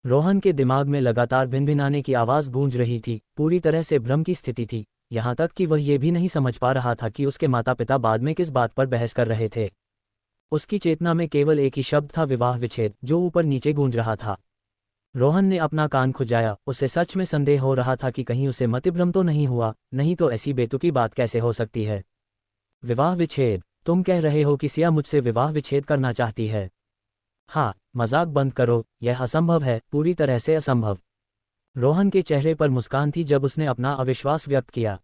रोहन के दिमाग में लगातार भिनभिनाने की आवाज़ गूंज रही थी, पूरी तरह से भ्रम की स्थिति थी, यहाँ तक कि वह ये भी नहीं समझ पा रहा था कि उसके माता पिता बाद में किस बात पर बहस कर रहे थे। उसकी चेतना में केवल एक ही शब्द था, विवाह विच्छेद, जो ऊपर नीचे गूंज रहा था। रोहन ने अपना कान खुजाया, उसे सच में संदेह हो रहा था कि कहीं उसे मतिभ्रम तो नहीं हुआ, नहीं तो ऐसी बेतुकी बात कैसे हो सकती है। विवाह विच्छेद? तुम कह रहे हो कि सिया मुझसे विवाह विच्छेद करना चाहती है? हाँ, मजाक बंद करो, यह असंभव है, पूरी तरह से असंभव। रोहन के चेहरे पर मुस्कान थी जब उसने अपना अविश्वास व्यक्त किया।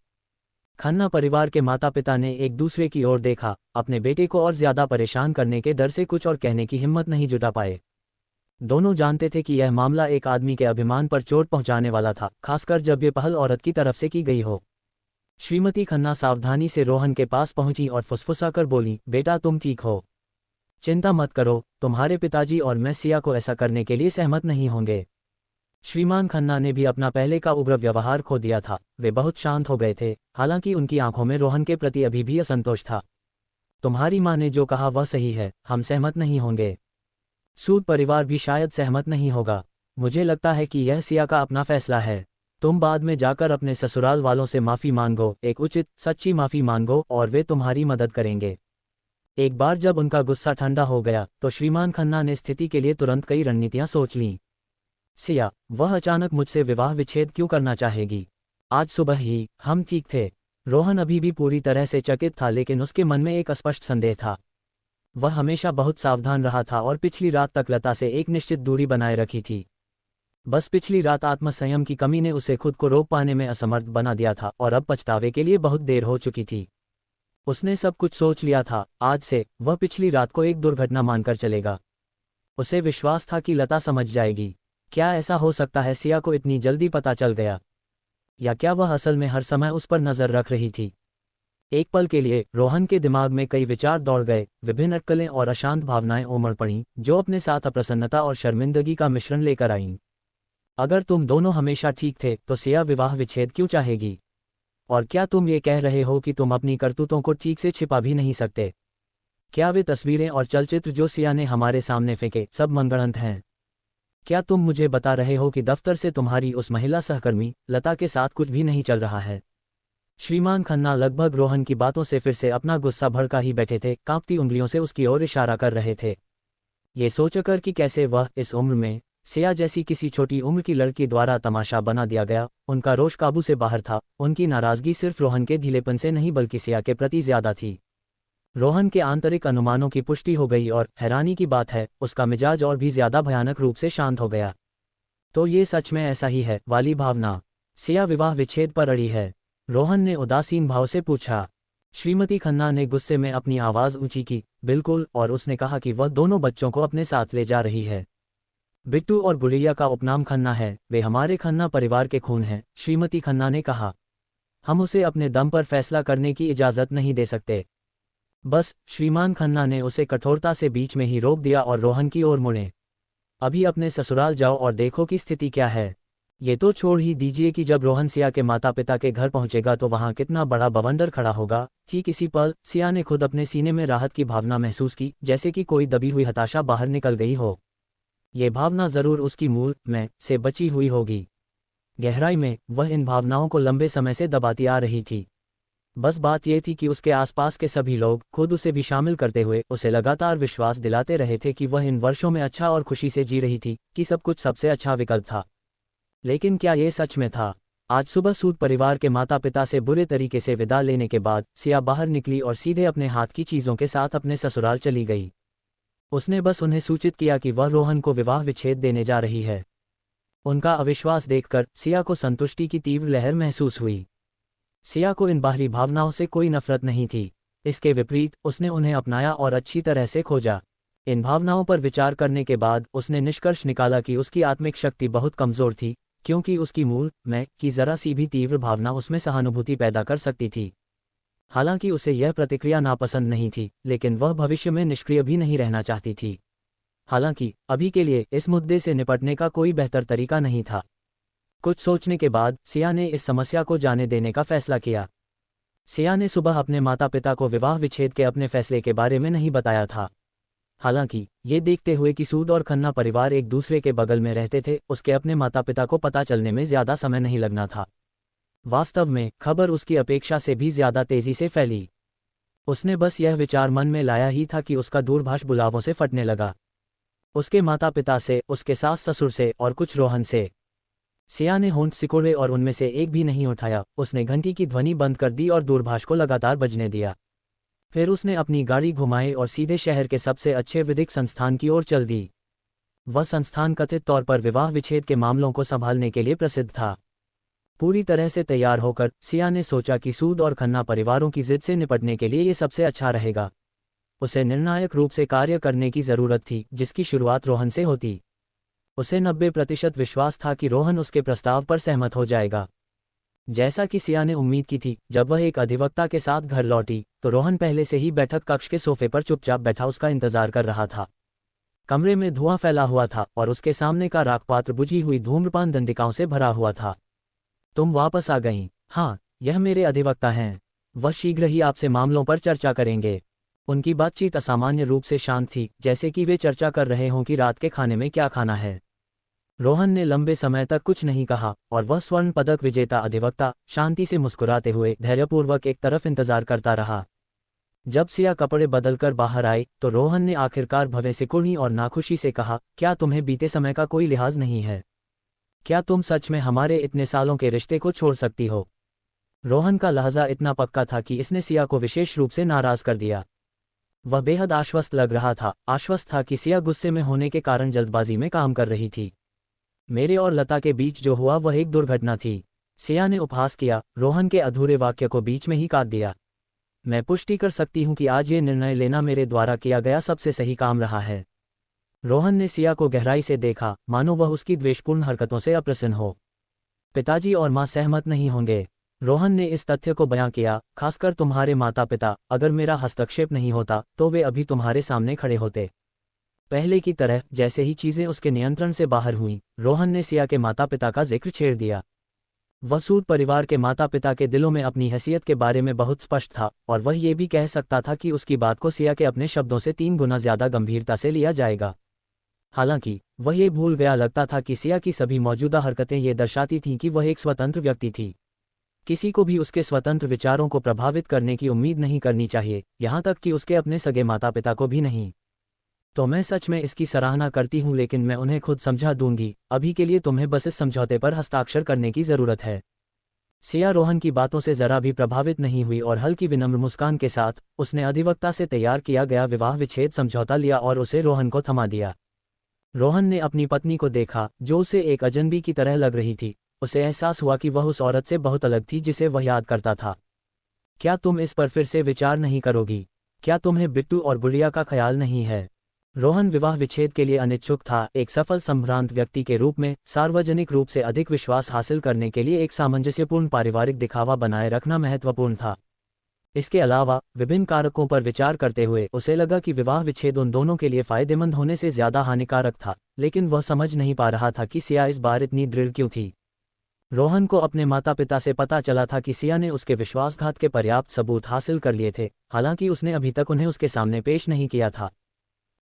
खन्ना परिवार के माता पिता ने एक दूसरे की ओर देखा, अपने बेटे को और ज्यादा परेशान करने के डर से कुछ और कहने की हिम्मत नहीं जुटा पाए। दोनों जानते थे कि यह मामला एक आदमी के अभिमान पर चोट पहुंचाने वाला था, खासकर जब ये पहल औरत की तरफ से की गई हो। श्रीमती खन्ना सावधानी से रोहन के पास पहुंची और फुसफुसाकर बोली, बेटा तुम ठीक हो? चिंता मत करो, तुम्हारे पिताजी और मैं सिया को ऐसा करने के लिए सहमत नहीं होंगे। श्रीमान खन्ना ने भी अपना पहले का उग्र व्यवहार खो दिया था, वे बहुत शांत हो गए थे, हालांकि उनकी आंखों में रोहन के प्रति अभी भी असंतोष था। तुम्हारी माँ ने जो कहा वह सही है, हम सहमत नहीं होंगे। सूद परिवार भी शायद सहमत नहीं होगा। मुझे लगता है कि यह सिया का अपना फैसला है। तुम बाद में जाकर अपने ससुराल वालों से माफ़ी मांगो, एक उचित सच्ची माफ़ी मांगो, और वे तुम्हारी मदद करेंगे। एक बार जब उनका गुस्सा ठंडा हो गया तो श्रीमान खन्ना ने स्थिति के लिए तुरंत कई रणनीतियां सोच लीं। सिया, वह अचानक मुझसे विवाह विच्छेद क्यों करना चाहेगी? आज सुबह ही हम ठीक थे। रोहन अभी भी पूरी तरह से चकित था, लेकिन उसके मन में एक स्पष्ट संदेह था। वह हमेशा बहुत सावधान रहा था और पिछली रात तक लता से एक निश्चित दूरी बनाए रखी थी। बस पिछली रात आत्मसंयम की कमी ने उसे खुद को रोक पाने में असमर्थ बना दिया था, और अब पछतावे के लिए बहुत देर हो चुकी थी। उसने सब कुछ सोच लिया था, आज से वह पिछली रात को एक दुर्घटना मानकर चलेगा। उसे विश्वास था कि लता समझ जाएगी। क्या ऐसा हो सकता है सिया को इतनी जल्दी पता चल गया? या क्या वह असल में हर समय उस पर नज़र रख रही थी? एक पल के लिए रोहन के दिमाग में कई विचार दौड़ गए, विभिन्न अटकलें और अशांत भावनाएं उमड़ पड़ीं, जो अपने साथ अप्रसन्नता और शर्मिंदगी का मिश्रण लेकर आईं। अगर तुम दोनों हमेशा ठीक थे तो सिया विवाह विच्छेद क्यों चाहेगी? और क्या तुम ये कह रहे हो कि तुम अपनी करतूतों को ठीक से छिपा भी नहीं सकते? क्या वे तस्वीरें और चलचित्र जो सिया ने हमारे सामने फेंके सब मनगढ़ंत हैं? क्या तुम मुझे बता रहे हो कि दफ्तर से तुम्हारी उस महिला सहकर्मी लता के साथ कुछ भी नहीं चल रहा है? श्रीमान खन्ना लगभग रोहन की बातों से फिर से अपना गुस्सा भड़का ही बैठे थे, कांपती उंगलियों से उसकी ओर इशारा कर रहे थे। ये सोचकर कि कैसे वह इस उम्र में सिया जैसी किसी छोटी उम्र की लड़की द्वारा तमाशा बना दिया गया, उनका रोष काबू से बाहर था। उनकी नाराजगी सिर्फ रोहन के ढीलेपन से नहीं बल्कि सिया के प्रति ज्यादा थी। रोहन के आंतरिक अनुमानों की पुष्टि हो गई, और हैरानी की बात है, उसका मिजाज और भी ज्यादा भयानक रूप से शांत हो गया। तो ये सच में ऐसा ही है वाली भावना? सिया विवाह विच्छेद पर अड़ी है? रोहन ने उदासीन भाव से पूछा। श्रीमती खन्ना ने गुस्से में अपनी आवाज़ ऊंची की, बिल्कुल, और उसने कहा कि वह दोनों बच्चों को अपने साथ ले जा रही है। बिट्टू और गुड़िया का उपनाम खन्ना है, वे हमारे खन्ना परिवार के खून हैं, श्रीमती खन्ना ने कहा। हम उसे अपने दम पर फैसला करने की इजाज़त नहीं दे सकते। बस, श्रीमान खन्ना ने उसे कठोरता से बीच में ही रोक दिया और रोहन की ओर मुड़े। अभी अपने ससुराल जाओ और देखो कि स्थिति क्या है। ये तो छोड़ ही दीजिए कि जब रोहन सिया के माता पिता के घर पहुंचेगा तो वहां कितना बड़ा बवंडर खड़ा होगा। ठीक इसी पल सिया ने खुद अपने सीने में राहत की भावना महसूस की, जैसे कि कोई दबी हुई हताशा बाहर निकल गई हो। ये भावना जरूर उसकी मूल मैं से बची हुई होगी। गहराई में वह इन भावनाओं को लंबे समय से दबाती आ रही थी। बस बात यह थी कि उसके आसपास के सभी लोग, खुद उसे भी शामिल करते हुए, उसे लगातार विश्वास दिलाते रहे थे कि वह इन वर्षों में अच्छा और खुशी से जी रही थी, कि सब कुछ सबसे अच्छा विकल्प था। लेकिन क्या ये सच में था? आज सुबह सूद परिवार के माता पिता से बुरे तरीके से विदा लेने के बाद सिया बाहर निकली और सीधे अपने हाथ की चीज़ों के साथ अपने ससुराल चली गई। उसने बस उन्हें सूचित किया कि वह रोहन को विवाह विच्छेद देने जा रही है। उनका अविश्वास देखकर सिया को संतुष्टि की तीव्र लहर महसूस हुई। सिया को इन बाहरी भावनाओं से कोई नफरत नहीं थी, इसके विपरीत उसने उन्हें अपनाया और अच्छी तरह से खोजा। इन भावनाओं पर विचार करने के बाद उसने निष्कर्ष निकाला कि उसकी आत्मिक शक्ति बहुत कमज़ोर थी, क्योंकि उसकी मूल मैं की जरा सी भी तीव्र भावना उसमें सहानुभूति पैदा कर सकती थी। हालांकि उसे यह प्रतिक्रिया नापसंद नहीं थी, लेकिन वह भविष्य में निष्क्रिय भी नहीं रहना चाहती थी। हालांकि अभी के लिए इस मुद्दे से निपटने का कोई बेहतर तरीका नहीं था। कुछ सोचने के बाद सिया ने इस समस्या को जाने देने का फैसला किया। सिया ने सुबह अपने माता पिता को विवाह विच्छेद के अपने फैसले के बारे में नहीं बताया था। हालांकि ये देखते हुए कि सूद और खन्ना परिवार एक दूसरे के बगल में रहते थे, उसके अपने माता पिता को पता चलने में ज्यादा समय नहीं लगना था। वास्तव में खबर उसकी अपेक्षा से भी ज्यादा तेजी से फैली। उसने बस यह विचार मन में लाया ही था कि उसका दूरभाष बुलावों से फटने लगा। उसके माता पिता से, उसके सास ससुर से और कुछ रोहन से। सिया ने होंठ सिकोड़े और उनमें से एक भी नहीं उठाया। उसने घंटी की ध्वनि बंद कर दी और दूरभाष को लगातार बजने दिया। फिर उसने अपनी गाड़ी घुमाई और सीधे शहर के सबसे अच्छे विधिक संस्थान की ओर चल दी। वह संस्थान कथित तौर पर विवाह विच्छेद के मामलों को संभालने के लिए प्रसिद्ध था। पूरी तरह से तैयार होकर सिया ने सोचा कि सूद और खन्ना परिवारों की जिद से निपटने के लिए ये सबसे अच्छा रहेगा। उसे निर्णायक रूप से कार्य करने की जरूरत थी, जिसकी शुरुआत रोहन से होती। उसे 90% विश्वास था कि रोहन उसके प्रस्ताव पर सहमत हो जाएगा। जैसा कि सिया ने उम्मीद की थी, जब वह एक अधिवक्ता के साथ घर लौटी तो रोहन पहले से ही बैठक कक्ष के सोफे पर चुपचाप बैठा उसका इंतजार कर रहा था। कमरे में धुआं फैला हुआ था और उसके सामने का राखपात्र बुझी हुई धूम्रपान दंडिकाओं से भरा हुआ था। तुम वापस आ गईं। हाँ, यह मेरे अधिवक्ता हैं। वह शीघ्र ही आपसे मामलों पर चर्चा करेंगे। उनकी बातचीत असामान्य रूप से शांत थी, जैसे कि वे चर्चा कर रहे हों कि रात के खाने में क्या खाना है। रोहन ने लंबे समय तक कुछ नहीं कहा और वह स्वर्ण पदक विजेता अधिवक्ता शांति से मुस्कुराते हुए धैर्यपूर्वक एक तरफ इंतजार करता रहा। जब सिया कपड़े बदलकर बाहर आई तो रोहन ने आखिरकार भवें सिकुड़ी और नाखुशी से कहा, क्या तुम्हें बीते समय का कोई लिहाज नहीं है? क्या तुम सच में हमारे इतने सालों के रिश्ते को छोड़ सकती हो? रोहन का लहजा इतना पक्का था कि इसने सिया को विशेष रूप से नाराज कर दिया। वह बेहद आश्वस्त लग रहा था, आश्वस्त था कि सिया गुस्से में होने के कारण जल्दबाजी में काम कर रही थी। मेरे और लता के बीच जो हुआ वह एक दुर्घटना थी, सिया ने उपहास किया। रोहन के अधूरे वाक्य को बीच में ही काट दिया। मैं पुष्टि कर सकती हूं कि आज ये निर्णय लेना मेरे द्वारा किया गया सबसे सही काम रहा है। रोहन ने सिया को गहराई से देखा, मानो वह उसकी द्वेषपूर्ण हरकतों से अप्रसन्न हो। पिताजी और मां सहमत नहीं होंगे। रोहन ने इस तथ्य को बयां किया, खासकर तुम्हारे माता पिता। अगर मेरा हस्तक्षेप नहीं होता तो वे अभी तुम्हारे सामने खड़े होते। पहले की तरह जैसे ही चीजें उसके नियंत्रण से बाहर हुईं, रोहन ने सिया के माता पिता का जिक्र छेड़ दिया। वह सूद परिवार के माता पिता के दिलों में अपनी हैसियत के बारे में बहुत स्पष्ट था और वह ये भी कह सकता था कि उसकी बात को सिया के अपने शब्दों से 3 गुना ज्यादा गंभीरता से लिया जाएगा। हालांकि वह ये भूल गया लगता था कि सिया की सभी मौजूदा हरकतें ये दर्शाती थीं कि वह एक स्वतंत्र व्यक्ति थी। किसी को भी उसके स्वतंत्र विचारों को प्रभावित करने की उम्मीद नहीं करनी चाहिए, यहाँ तक कि उसके अपने सगे माता पिता को भी नहीं। तो मैं सच में इसकी सराहना करती हूँ, लेकिन मैं उन्हें खुद समझा दूंगी। अभी के लिए तुम्हें बस इस समझौते पर हस्ताक्षर करने की जरूरत है। सिया रोहन की बातों से जरा भी प्रभावित नहीं हुई और हल्की विनम्र मुस्कान के साथ उसने अधिवक्ता से तैयार किया गया विवाह विच्छेद समझौता लिया और उसे रोहन को थमा दिया। रोहन ने अपनी पत्नी को देखा, जो उसे एक अजनबी की तरह लग रही थी। उसे एहसास हुआ कि वह उस औरत से बहुत अलग थी जिसे वह याद करता था। क्या तुम इस पर फिर से विचार नहीं करोगी? क्या तुम्हें बिट्टू और गुड़िया का ख्याल नहीं है? रोहन विवाह विच्छेद के लिए अनिच्छुक था। एक सफल संभ्रांत व्यक्ति के रूप में सार्वजनिक रूप से अधिक विश्वास हासिल करने के लिए एक सामंजस्यपूर्ण पारिवारिक दिखावा बनाए रखना महत्वपूर्ण था। इसके अलावा विभिन्न कारकों पर विचार करते हुए उसे लगा कि विवाह विच्छेद उन दोनों के लिए फायदेमंद होने से ज्यादा हानिकारक था, लेकिन वह समझ नहीं पा रहा था कि सिया इस बार इतनी दृढ़ क्यों थी। रोहन को अपने माता पिता से पता चला था कि सिया ने उसके विश्वासघात के पर्याप्त सबूत हासिल कर लिए थे, हालांकि उसने अभी तक उन्हें उसके सामने पेश नहीं किया था।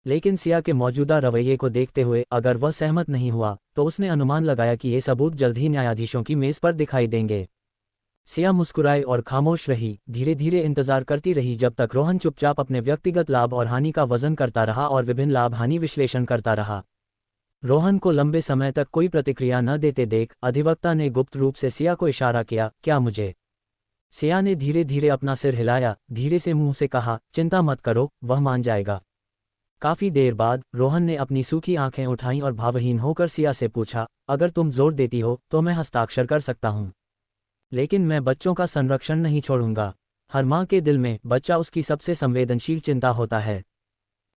लेकिन सिया के मौजूदा रवैये को देखते हुए अगर वह सहमत नहीं हुआ तो उसने अनुमान लगाया कि ये सबूत जल्द ही न्यायाधीशों की मेज पर दिखाई देंगे। सिया मुस्कुराई और खामोश रही, धीरे धीरे इंतजार करती रही जब तक रोहन चुपचाप अपने व्यक्तिगत लाभ और हानि का वजन करता रहा और विभिन्न लाभ हानि विश्लेषण करता रहा। रोहन को लंबे समय तक कोई प्रतिक्रिया न देते देख अधिवक्ता ने गुप्त रूप से सिया को इशारा किया, क्या मुझे? सिया ने धीरे धीरे अपना सिर हिलाया, धीरे से मुंह से कहा, चिंता मत करो, वह मान जाएगा। काफी देर बाद रोहन ने अपनी सूखी आंखें उठाईं और भावहीन होकर सिया से पूछा, अगर तुम जोर देती हो तो मैं हस्ताक्षर कर सकता हूँ, लेकिन मैं बच्चों का संरक्षण नहीं छोड़ूंगा। हर माँ के दिल में बच्चा उसकी सबसे संवेदनशील चिंता होता है।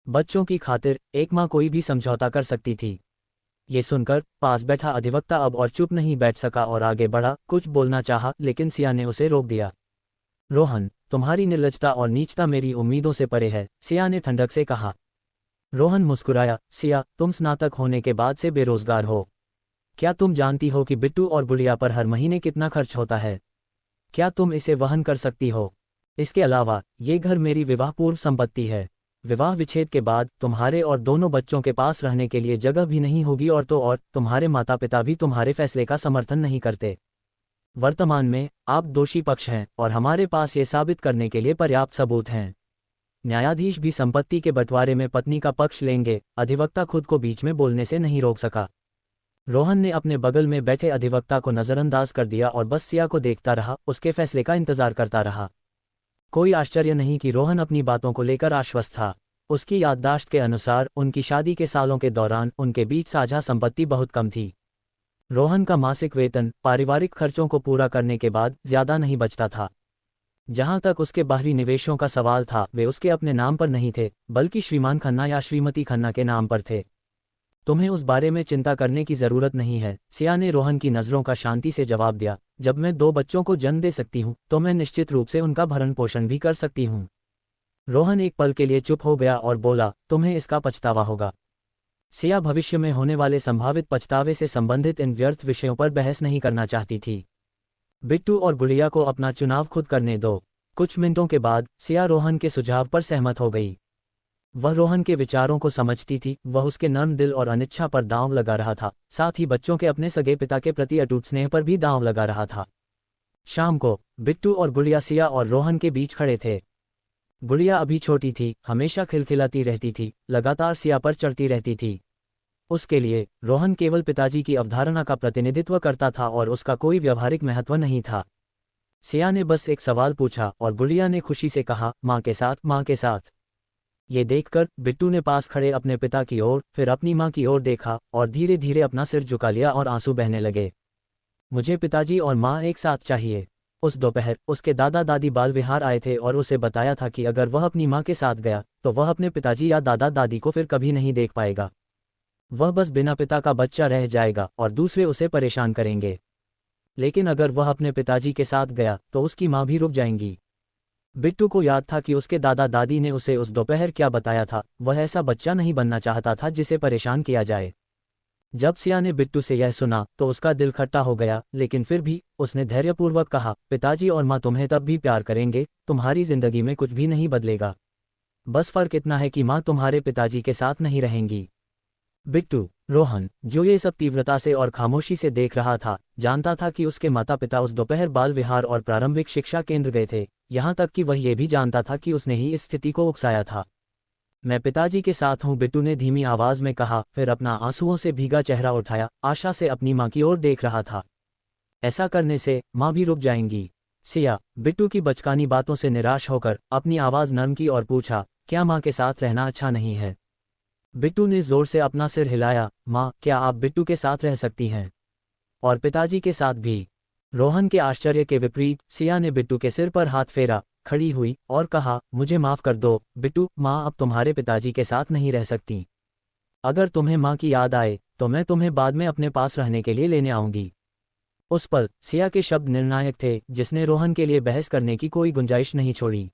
बच्चों की खातिर एक माँ कोई भी समझौता कर सकती थी। ये सुनकर पास बैठा अधिवक्ता अब और चुप नहीं बैठ सका और आगे बढ़ा, कुछ बोलना चाहा, लेकिन सिया ने उसे रोक दिया। रोहन, तुम्हारी निर्लजता और नीचता मेरी उम्मीदों से परे है, सिया ने ठंडक से कहा। रोहन मुस्कुराया, सिया, तुम स्नातक होने के बाद से बेरोजगार हो। क्या तुम जानती हो कि बिट्टू और गुड़िया पर हर महीने कितना खर्च होता है? क्या तुम इसे वहन कर सकती हो? इसके अलावा ये घर मेरी विवाह पूर्व संपत्ति है। विवाह विच्छेद के बाद तुम्हारे और दोनों बच्चों के पास रहने के लिए जगह भी नहीं होगी, और तो और तुम्हारे माता पिता भी तुम्हारे फैसले का समर्थन नहीं करते। वर्तमान में आप दोषी पक्ष हैं और हमारे पास ये साबित करने के लिए पर्याप्त सबूत हैं। न्यायाधीश भी संपत्ति के बंटवारे में पत्नी का पक्ष लेंगे। अधिवक्ता खुद को बीच में बोलने से नहीं रोक सका। रोहन ने अपने बगल में बैठे अधिवक्ता को नजरअंदाज कर दिया और बस सिया को देखता रहा, उसके फैसले का इंतजार करता रहा। कोई आश्चर्य नहीं कि रोहन अपनी बातों को लेकर आश्वस्त था। उसकी याददाश्त के अनुसार उनकी शादी के सालों के दौरान उनके बीच साझा संपत्ति बहुत कम थी। रोहन का मासिक वेतन पारिवारिक खर्चों को पूरा करने के बाद ज्यादा नहीं बचता था। जहां तक उसके बाहरी निवेशों का सवाल था, वे उसके अपने नाम पर नहीं थे, बल्कि श्रीमान खन्ना या श्रीमती खन्ना के नाम पर थे। तुम्हें उस बारे में चिंता करने की जरूरत नहीं है, सिया ने रोहन की नजरों का शांति से जवाब दिया। जब मैं 2 बच्चों को जन्म दे सकती हूँ तो मैं निश्चित रूप से उनका भरण पोषण भी कर सकती हूँ। रोहन एक पल के लिए चुप हो गया और बोला, तुम्हें इसका पछतावा होगा। सिया भविष्य में होने वाले संभावित पछतावे से संबंधित इन व्यर्थ विषयों पर बहस नहीं करना चाहती थी। बिट्टू और गुड़िया को अपना चुनाव खुद करने दो। कुछ मिनटों के बाद सिया रोहन के सुझाव पर सहमत हो गई। वह रोहन के विचारों को समझती थी, वह उसके नर्म दिल और अनिच्छा पर दांव लगा रहा था, साथ ही बच्चों के अपने सगे पिता के प्रति अटूट स्नेह पर भी दांव लगा रहा था। शाम को बिट्टू और गुड़िया सिया और रोहन के बीच खड़े थे। गुड़िया अभी छोटी थी, हमेशा खिलखिलाती रहती थी, लगातार सिया पर चढ़ती रहती थी। उसके लिए रोहन केवल पिताजी की अवधारणा का प्रतिनिधित्व करता था और उसका कोई व्यवहारिक महत्व नहीं था। सिया ने बस एक सवाल पूछा और गुड़िया ने खुशी से कहा, माँ के साथ, माँ के साथ। ये देखकर बिट्टू ने पास खड़े अपने पिता की ओर, फिर अपनी माँ की ओर देखा और धीरे धीरे अपना सिर झुका लिया और आंसू बहने लगे। मुझे पिताजी और माँ एक साथ चाहिए। उस दोपहर उसके दादा दादी बाल विहार आए थे और उसे बताया था कि अगर वह अपनी माँ के साथ गया तो वह अपने पिताजी या दादा दादी को फिर कभी नहीं देख पाएगा। वह बस बिना पिता का बच्चा रह जाएगा और दूसरे उसे परेशान करेंगे। लेकिन अगर वह अपने पिताजी के साथ गया तो उसकी माँ भी रुक जाएंगी। बिट्टू को याद था कि उसके दादा दादी ने उसे उस दोपहर क्या बताया था। वह ऐसा बच्चा नहीं बनना चाहता था जिसे परेशान किया जाए। जब सिया ने बिट्टू से यह सुना तो उसका दिल खट्टा हो गया, लेकिन फिर भी उसने धैर्यपूर्वक कहा, पिताजी और माँ तुम्हें तब भी प्यार करेंगे, तुम्हारी जिंदगी में कुछ भी नहीं बदलेगा। बस फर्क इतना है कि माँ तुम्हारे पिताजी के साथ नहीं रहेंगी। बिट्टू, रोहन, जो ये सब तीव्रता से और खामोशी से देख रहा था, जानता था कि उसके माता पिता उस दोपहर बाल विहार और प्रारंभिक शिक्षा केंद्र गए थे। यहाँ तक कि वह ये भी जानता था कि उसने ही इस स्थिति को उकसाया था। मैं पिताजी के साथ हूँ, बिट्टू ने धीमी आवाज में कहा, फिर अपना आंसुओं से भीगा चेहरा उठाया, आशा से अपनी माँ की ओर देख रहा था। ऐसा करने से माँ भी रुक जाएंगी। सिया, बिट्टू की बचकानी बातों से निराश होकर अपनी आवाज नरम की और पूछा, क्या माँ के साथ रहना अच्छा नहीं है? बिट्टू ने जोर से अपना सिर हिलाया। माँ, क्या आप बिट्टू के साथ रह सकती हैं? और पिताजी के साथ भी? रोहन के आश्चर्य के विपरीत सिया ने बिट्टू के सिर पर हाथ फेरा, खड़ी हुई और कहा, मुझे माफ कर दो बिट्टू, माँ अब तुम्हारे पिताजी के साथ नहीं रह सकती। अगर तुम्हें माँ की याद आए तो मैं तुम्हें बाद में अपने पास रहने के लिए लेने आऊंगी। उस पल सिया के शब्द निर्णायक थे, जिसने रोहन के लिए बहस करने की कोई गुंजाइश नहीं छोड़ी।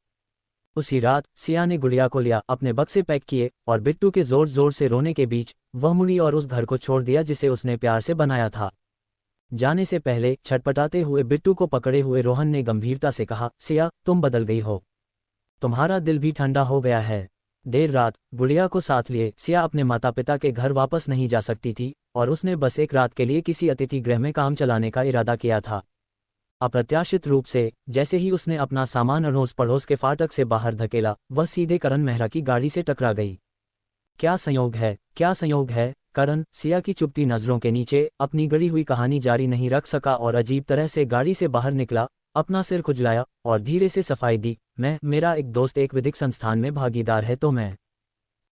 उसी रात सिया ने गुड़िया को लिया, अपने बक्से पैक किए और बिट्टू के जोर जोर से रोने के बीच वह मुड़ी और उस घर को छोड़ दिया जिसे उसने प्यार से बनाया था। जाने से पहले छटपटाते हुए बिट्टू को पकड़े हुए रोहन ने गंभीरता से कहा, सिया, तुम बदल गई हो, तुम्हारा दिल भी ठंडा हो गया है। देर रात गुड़िया को साथ लिए सिया अपने माता पिता के घर वापस नहीं जा सकती थी और उसने बस एक रात के लिए किसी अतिथि गृह में काम चलाने का इरादा किया था। अप्रत्याशित रूप से जैसे ही उसने अपना सामान अड़ोस पड़ोस के फाटक से बाहर धकेला, वह सीधे करण मेहरा की गाड़ी से टकरा गई। क्या संयोग है, क्या संयोग है? करण सिया की चुपती नजरों के नीचे अपनी गड़ी हुई कहानी जारी नहीं रख सका और अजीब तरह से गाड़ी से बाहर निकला, अपना सिर खुजलाया और धीरे से सफाई दी, मेरा एक दोस्त एक विधिक संस्थान में भागीदार है तो मैं।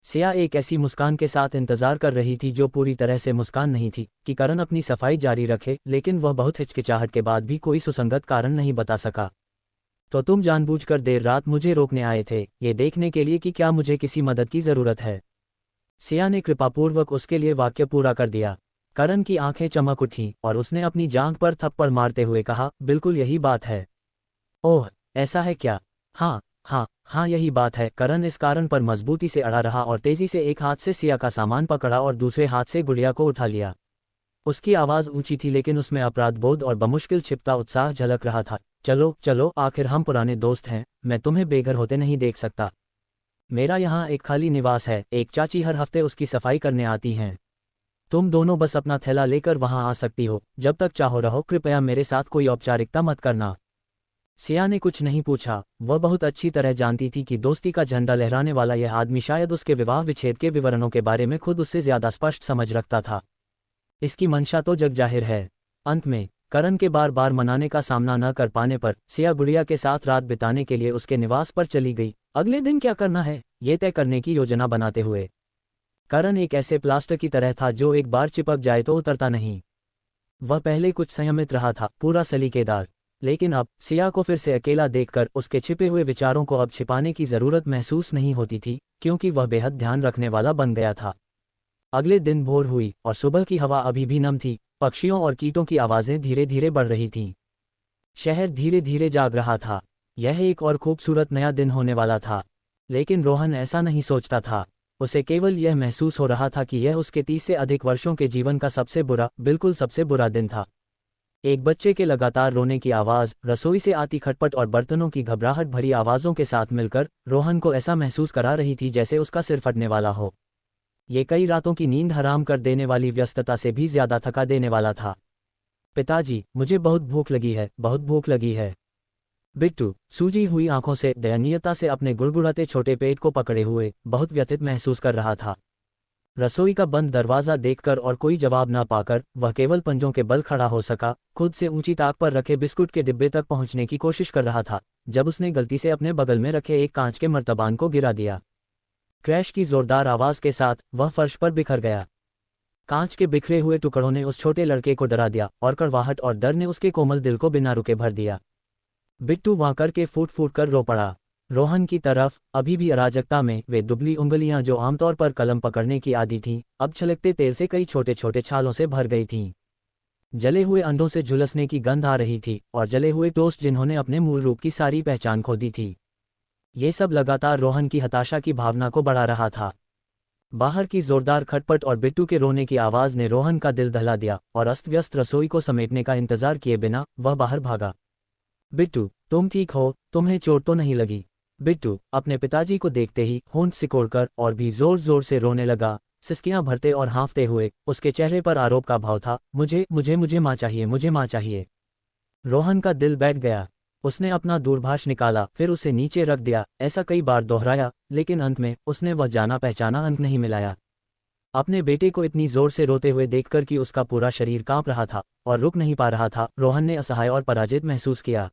सिया एक ऐसी मुस्कान के साथ इंतजार कर रही थी जो पूरी तरह से मुस्कान नहीं थी कि करण अपनी सफाई जारी रखे, लेकिन वह बहुत हिचकिचाहट के बाद भी कोई सुसंगत कारण नहीं बता सका। तो तुम जानबूझकर देर रात मुझे रोकने आए थे, ये देखने के लिए कि क्या मुझे किसी मदद की जरूरत है? सिया ने कृपापूर्वक उसके लिए वाक्य पूरा कर दिया। करण की आंखें चमक उठीं और उसने अपनी जांघ पर थप्पड़ मारते हुए कहा, बिल्कुल यही बात है। ओह, ऐसा है क्या? हाँ हाँ हाँ, यही बात है। करण इस कारण पर मजबूती से अड़ा रहा और तेजी से एक हाथ से सिया का सामान पकड़ा और दूसरे हाथ से गुड़िया को उठा लिया। उसकी आवाज ऊंची थी लेकिन उसमें अपराधबोध और बमुश्किल छिपता उत्साह झलक रहा था। चलो चलो, आखिर हम पुराने दोस्त हैं, मैं तुम्हें बेघर होते नहीं देख सकता। मेरा यहाँ एक खाली निवास है, एक चाची हर हफ्ते उसकी सफाई करने आती हैं। तुम दोनों बस अपना थैला लेकर वहाँ आ सकती हो, जब तक चाहो रहो, कृपया मेरे साथ कोई औपचारिकता मत करना। सिया ने कुछ नहीं पूछा, वह बहुत अच्छी तरह जानती थी कि दोस्ती का झंडा लहराने वाला यह आदमी शायद उसके विवाह विच्छेद के विवरणों के बारे में खुद उससे ज्यादा स्पष्ट समझ रखता था। इसकी मंशा तो जग जाहिर है। अंत में करण के बार बार मनाने का सामना न कर पाने पर सिया गुड़िया के साथ रात बिताने के लिए उसके निवास पर चली गई। अगले दिन क्या करना है, ये तय करने की योजना बनाते हुए करण एक ऐसे प्लास्टर की तरह था जो एक बार चिपक जाए तो उतरता नहीं। वह पहले कुछ संयमित रहा था, पूरा सलीकेदार, लेकिन अब सिया को फिर से अकेला देखकर उसके छिपे हुए विचारों को अब छिपाने की जरूरत महसूस नहीं होती थी, क्योंकि वह बेहद ध्यान रखने वाला बन गया था। अगले दिन भोर हुई और सुबह की हवा अभी भी नम थी। पक्षियों और कीटों की आवाजें धीरे धीरे बढ़ रही थीं। शहर धीरे धीरे जाग रहा था। यह एक और खूबसूरत नया दिन होने वाला था। लेकिन रोहन ऐसा नहीं सोचता था। उसे केवल यह महसूस हो रहा था कि यह उसके 30 से अधिक वर्षों के जीवन का सबसे बुरा, बिल्कुल सबसे बुरा दिन था। एक बच्चे के लगातार रोने की आवाज़, रसोई से आती खटपट और बर्तनों की घबराहट भरी आवाज़ों के साथ मिलकर रोहन को ऐसा महसूस करा रही थी जैसे उसका सिर फटने वाला हो। ये कई रातों की नींद हराम कर देने वाली व्यस्तता से भी ज्यादा थका देने वाला था। पिताजी, मुझे बहुत भूख लगी है, बहुत भूख लगी है। बिट्टू सूजी हुई आंखों से दयनीयता से अपने गुड़गुड़ाते छोटे पेट को पकड़े हुए बहुत व्यथित महसूस कर रहा था। रसोई का बंद दरवाज़ा देखकर और कोई जवाब न पाकर वह केवल पंजों के बल खड़ा हो सका। खुद से ऊंची ताक पर रखे बिस्कुट के डिब्बे तक पहुंचने की कोशिश कर रहा था जब उसने गलती से अपने बगल में रखे एक कांच के मर्तबान को गिरा दिया। क्रैश की जोरदार आवाज के साथ वह फर्श पर बिखर गया। कांच के बिखरे हुए टुकड़ों ने उस छोटे लड़के को डरा दिया और कड़वाहट और डर ने उसके कोमल दिल को बिना रुके भर दिया। बिट्टू वहां करके फूट फूट कर रो पड़ा। रोहन की तरफ अभी भी अराजकता में वे दुबली उंगलियां जो आमतौर पर कलम पकड़ने की आदी थीं, अब छलकते तेल से कई छोटे छोटे छालों से भर गई थीं। जले हुए अंडों से झुलसने की गंध आ रही थी और जले हुए टोस्ट जिन्होंने अपने मूल रूप की सारी पहचान खो दी थी। ये सब लगातार रोहन की हताशा की भावना को बढ़ा रहा था। बाहर की जोरदार खटपट और बिट्टू के रोने की आवाज ने रोहन का दिल दहला दिया और अस्त व्यस्त रसोई को समेटने का इंतजार किए बिना वह बाहर भागा। बिट्टू, तुम ठीक हो? तुम्हें चोट तो नहीं लगी? बिट्टू अपने पिताजी को देखते ही होंठ सिकोड़कर और भी जोर जोर से रोने लगा, सिसकियां भरते और हाँफते हुए। उसके चेहरे पर आरोप का भाव था। मुझे मुझे मुझे माँ चाहिए, मुझे माँ चाहिए। रोहन का दिल बैठ गया। उसने अपना दूरभाष निकाला, फिर उसे नीचे रख दिया। ऐसा कई बार दोहराया, लेकिन अंत में उसने वह जाना पहचाना अंक नहीं मिलाया। अपने बेटे को इतनी जोर से रोते हुए देखकर कि उसका पूरा शरीर कांप रहा था और रुक नहीं पा रहा था, रोहन ने असहाय और पराजित महसूस किया।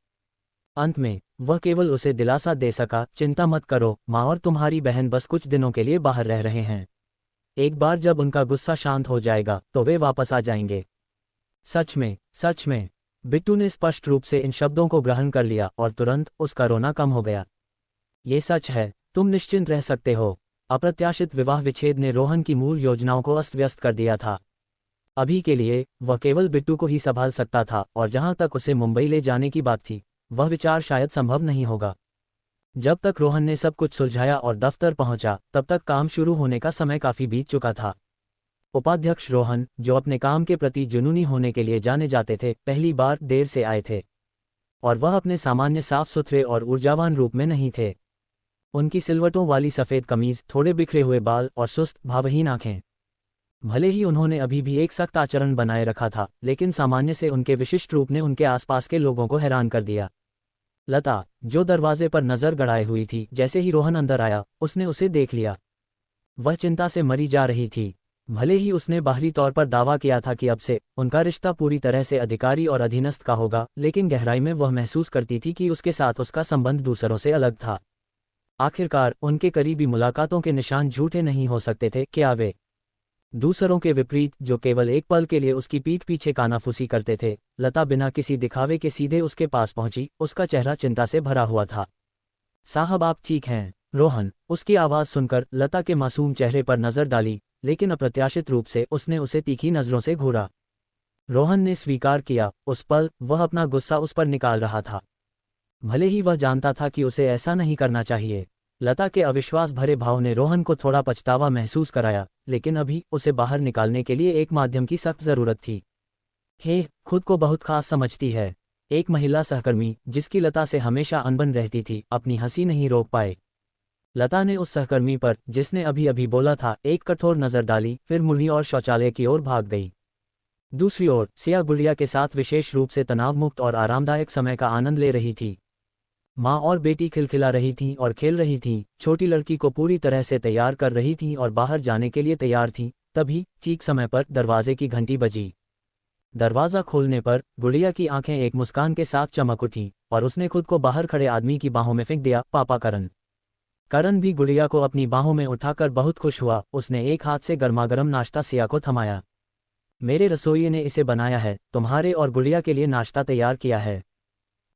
अंत में वह केवल उसे दिलासा दे सका, चिंता मत करो, माँ और तुम्हारी बहन बस कुछ दिनों के लिए बाहर रह रहे हैं। एक बार जब उनका गुस्सा शांत हो जाएगा तो वे वापस आ जाएंगे। सच में, सच में। बिट्टू ने स्पष्ट रूप से इन शब्दों को ग्रहण कर लिया और तुरंत उसका रोना कम हो गया। ये सच है, तुम निश्चिंत रह सकते हो। अप्रत्याशित विवाह विच्छेद ने रोहन की मूल योजनाओं को अस्त व्यस्त कर दिया था। अभी के लिए वह केवल बिट्टू को ही संभाल सकता था और जहां तक उसे मुंबई ले जाने की बात थी, वह विचार शायद संभव नहीं होगा। जब तक रोहन ने सब कुछ सुलझाया और दफ्तर पहुंचा, तब तक काम शुरू होने का समय काफी बीत चुका था। उपाध्यक्ष रोहन, जो अपने काम के प्रति जुनूनी होने के लिए जाने जाते थे, पहली बार देर से आए थे और वह अपने सामान्य साफ सुथरे और ऊर्जावान रूप में नहीं थे। उनकी सिलवटों वाली सफ़ेद कमीज, थोड़े बिखरे हुए बाल और सुस्त भावहीन आंखें। भले ही उन्होंने अभी भी एक सख्त आचरण बनाए रखा था, लेकिन सामान्य से उनके विशिष्ट रूप ने उनके आसपास के लोगों को हैरान कर दिया। लता, जो दरवाजे पर नजर गड़ाए हुई थी, जैसे ही रोहन अंदर आया उसने उसे देख लिया। वह चिंता से मरी जा रही थी। भले ही उसने बाहरी तौर पर दावा किया था कि अब से उनका रिश्ता पूरी तरह से अधिकारी और अधीनस्थ का होगा, लेकिन गहराई में वह महसूस करती थी कि उसके साथ उसका संबंध दूसरों से अलग था। आखिरकार उनके करीबी मुलाकातों के निशान झूठे नहीं हो सकते थे, क्या वे? दूसरों के विपरीत, जो केवल एक पल के लिए उसकी पीठ पीछे कानाफूसी करते थे, लता बिना किसी दिखावे के सीधे उसके पास पहुंची। उसका चेहरा चिंता से भरा हुआ था। साहब, आप ठीक हैं? रोहन, उसकी आवाज़ सुनकर लता के मासूम चेहरे पर नजर डाली, लेकिन अप्रत्याशित रूप से उसने उसे तीखी नजरों से घूरा। रोहन ने स्वीकार किया, उस पल वह अपना गुस्सा उस पर निकाल रहा था। भले ही वह जानता था कि उसे ऐसा नहीं करना चाहिए। लता के अविश्वास भरे भाव ने रोहन को थोड़ा पछतावा महसूस कराया, लेकिन अभी उसे बाहर निकालने के लिए एक माध्यम की सख्त जरूरत थी। हे, खुद को बहुत खास समझती है। एक महिला सहकर्मी, जिसकी लता से हमेशा अनबन रहती थी, अपनी हंसी नहीं रोक पाए। लता ने उस सहकर्मी पर, जिसने अभी अभी बोला था, एक कठोर नज़र डाली, फिर मुड़ी और शौचालय की ओर भाग गई। दूसरी ओर सिया गुड़िया के साथ विशेष रूप से तनावमुक्त और आरामदायक समय का आनंद ले रही थी। माँ और बेटी खिलखिला रही थीं और खेल रही थीं, छोटी लड़की को पूरी तरह से तैयार कर रही थीं और बाहर जाने के लिए तैयार थीं। तभी ठीक समय पर दरवाजे की घंटी बजी। दरवाज़ा खोलने पर गुड़िया की आंखें एक मुस्कान के साथ चमक उठीं और उसने खुद को बाहर खड़े आदमी की बाहों में फेंक दिया। पापा करण। करण भी गुड़िया को अपनी बाहों में उठाकर बहुत खुश हुआ। उसने एक हाथ से गर्मागर्म नाश्ता सिया को थमाया। मेरे रसोइये ने इसे बनाया है, तुम्हारे और गुड़िया के लिए नाश्ता तैयार किया है।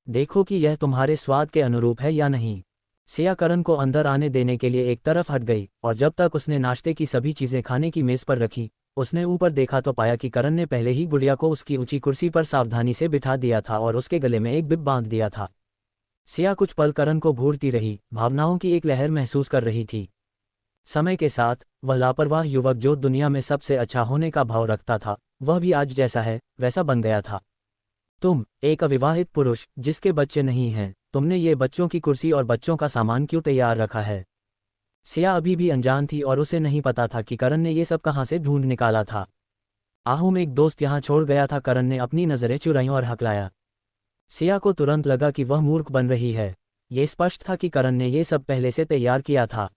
देखो कि यह तुम्हारे स्वाद के अनुरूप है या नहीं। सिया करण को अंदर आने देने के लिए एक तरफ हट गई और जब तक उसने नाश्ते की सभी चीज़ें खाने की मेज़ पर रखी, उसने ऊपर देखा तो पाया कि करण ने पहले ही गुड़िया को उसकी ऊंची कुर्सी पर सावधानी से बिठा दिया था और उसके गले में एक बिब बांध दिया था। सिया कुछ पल करण को घूरती रही, भावनाओं की एक लहर महसूस कर रही थी। समय के साथ वह लापरवाह युवक जो दुनिया में सबसे अच्छा होने का भाव रखता था, वह भी आज जैसा है वैसा बन गया था। तुम एक अविवाहित पुरुष जिसके बच्चे नहीं हैं, तुमने ये बच्चों की कुर्सी और बच्चों का सामान क्यों तैयार रखा है? सिया अभी भी अनजान थी और उसे नहीं पता था कि करण ने ये सब कहाँ से ढूंढ निकाला था। आहुम एक दोस्त यहाँ छोड़ गया था। करण ने अपनी नज़रें चुराईं और हकलाया। सिया को तुरंत लगा कि वह मूर्ख बन रही है। ये स्पष्ट था कि करण ने ये सब पहले से तैयार किया था।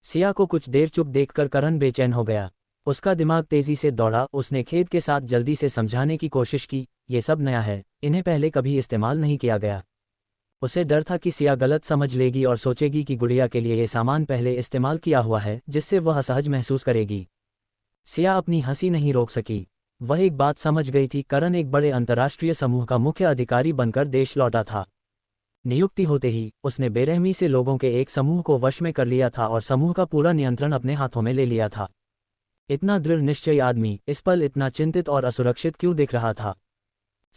सिया को कुछ देर चुप देखकर करण बेचैन हो गया। उसका दिमाग तेजी से दौड़ा। उसने खेद के साथ जल्दी से समझाने की कोशिश की, ये सब नया है, इन्हें पहले कभी इस्तेमाल नहीं किया गया। उसे डर था कि सिया गलत समझ लेगी और सोचेगी कि गुड़िया के लिए ये सामान पहले इस्तेमाल किया हुआ है, जिससे वह असहज महसूस करेगी। सिया अपनी हंसी नहीं रोक सकी। वह एक बात समझ गई थी, करण एक बड़े अंतर्राष्ट्रीय समूह का मुख्य अधिकारी बनकर देश लौटा था। नियुक्ति होते ही उसने बेरहमी से लोगों के एक समूह को वश में कर लिया था और समूह का पूरा नियंत्रण अपने हाथों में ले लिया था। इतना दृढ़ निश्चयी आदमी इस पल इतना चिंतित और असुरक्षित क्यों दिख रहा था?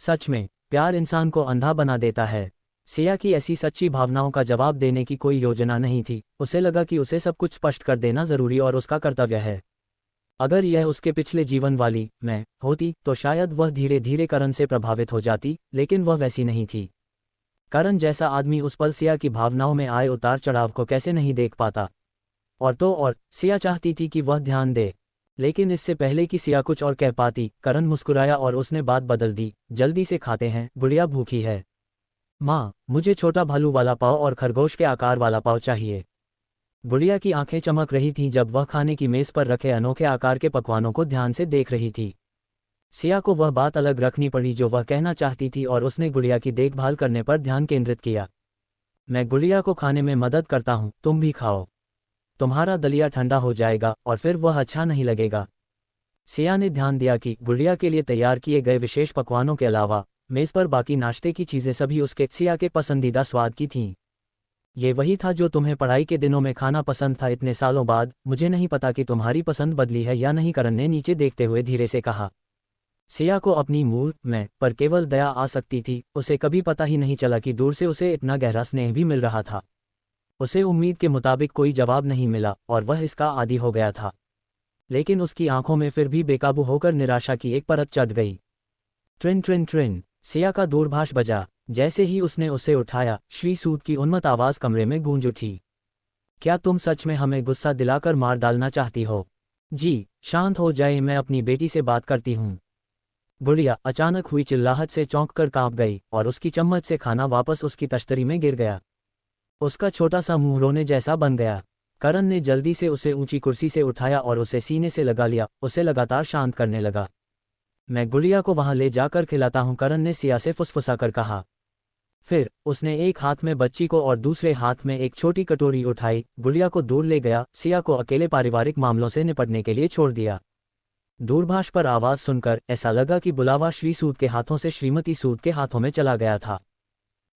सच में प्यार इंसान को अंधा बना देता है। सिया की ऐसी सच्ची भावनाओं का जवाब देने की कोई योजना नहीं थी। उसे लगा कि उसे सब कुछ स्पष्ट कर देना जरूरी और उसका कर्तव्य है। अगर यह उसके पिछले जीवन वाली मैं होती तो शायद वह धीरे धीरे करण से प्रभावित हो जाती, लेकिन वह वैसी नहीं थी। करण जैसा आदमी उस पल सिया की भावनाओं में आए उतार चढ़ाव को कैसे नहीं देख पाता? और सिया चाहती थी कि वह ध्यान दे, लेकिन इससे पहले कि सिया कुछ और कह पाती, करण मुस्कुराया और उसने बात बदल दी। जल्दी से खाते हैं, गुड़िया भूखी है। माँ, मुझे छोटा भालू वाला पाव और खरगोश के आकार वाला पाव चाहिए। गुड़िया की आंखें चमक रही थीं जब वह खाने की मेज़ पर रखे अनोखे आकार के पकवानों को ध्यान से देख रही थी। सिया को वह बात अलग रखनी पड़ी जो वह कहना चाहती थी और उसने गुड़िया की देखभाल करने पर ध्यान केंद्रित किया। मैं गुड़िया को खाने में मदद करता हूँ, तुम भी खाओ। तुम्हारा दलिया ठंडा हो जाएगा और फिर वह अच्छा नहीं लगेगा। सिया ने ध्यान दिया कि गुड़िया के लिए तैयार किए गए विशेष पकवानों के अलावा मेज़ पर बाकी नाश्ते की चीज़ें सभी उसके सिया के पसंदीदा स्वाद की थीं। ये वही था जो तुम्हें पढ़ाई के दिनों में खाना पसंद था इतने सालों बाद। मुझे नहीं पता कि तुम्हारी पसंद बदली है या नहीं, करण ने नीचे देखते हुए धीरे से कहा। सिया को अपनी मूल मैं पर केवल दया आ सकती थी। उसे कभी पता ही नहीं चला कि दूर से उसे इतना गहरा स्नेह भी मिल रहा था। उसे उम्मीद के मुताबिक कोई जवाब नहीं मिला और वह इसका आदी हो गया था, लेकिन उसकी आंखों में फिर भी बेकाबू होकर निराशा की एक परत चढ़ गई। ट्रिन ट्रिन ट्रिन, सिया का दूरभाष बजा। जैसे ही उसने उसे उठाया, श्री सूद की उन्मत्त आवाज़ कमरे में गूंज उठी। क्या तुम सच में हमें गुस्सा दिलाकर मार डालना चाहती हो? जी, शांत हो जाए, मैं अपनी बेटी से बात करती हूँ। गुड़िया अचानक हुई चिल्लाहट से चौंककर कांप गई और उसकी चम्मच से खाना वापस उसकी तश्तरी में गिर गया। उसका छोटा सा मुंह रोने जैसा बन गया। करण ने जल्दी से उसे ऊंची कुर्सी से उठाया और उसे सीने से लगा लिया, उसे लगातार शांत करने लगा। मैं गुड़िया को वहां ले जाकर खिलाता हूं, करण ने सिया से फुसफुसाकर कहा। फिर उसने एक हाथ में बच्ची को और दूसरे हाथ में एक छोटी कटोरी उठाई, गुड़िया को दूर ले गया, सिया को अकेले पारिवारिक मामलों से निपटने के लिए छोड़ दिया। दूरभाष पर आवाज़ सुनकर ऐसा लगा कि बुलावा श्री सूद के हाथों से श्रीमती सूद के हाथों में चला गया था।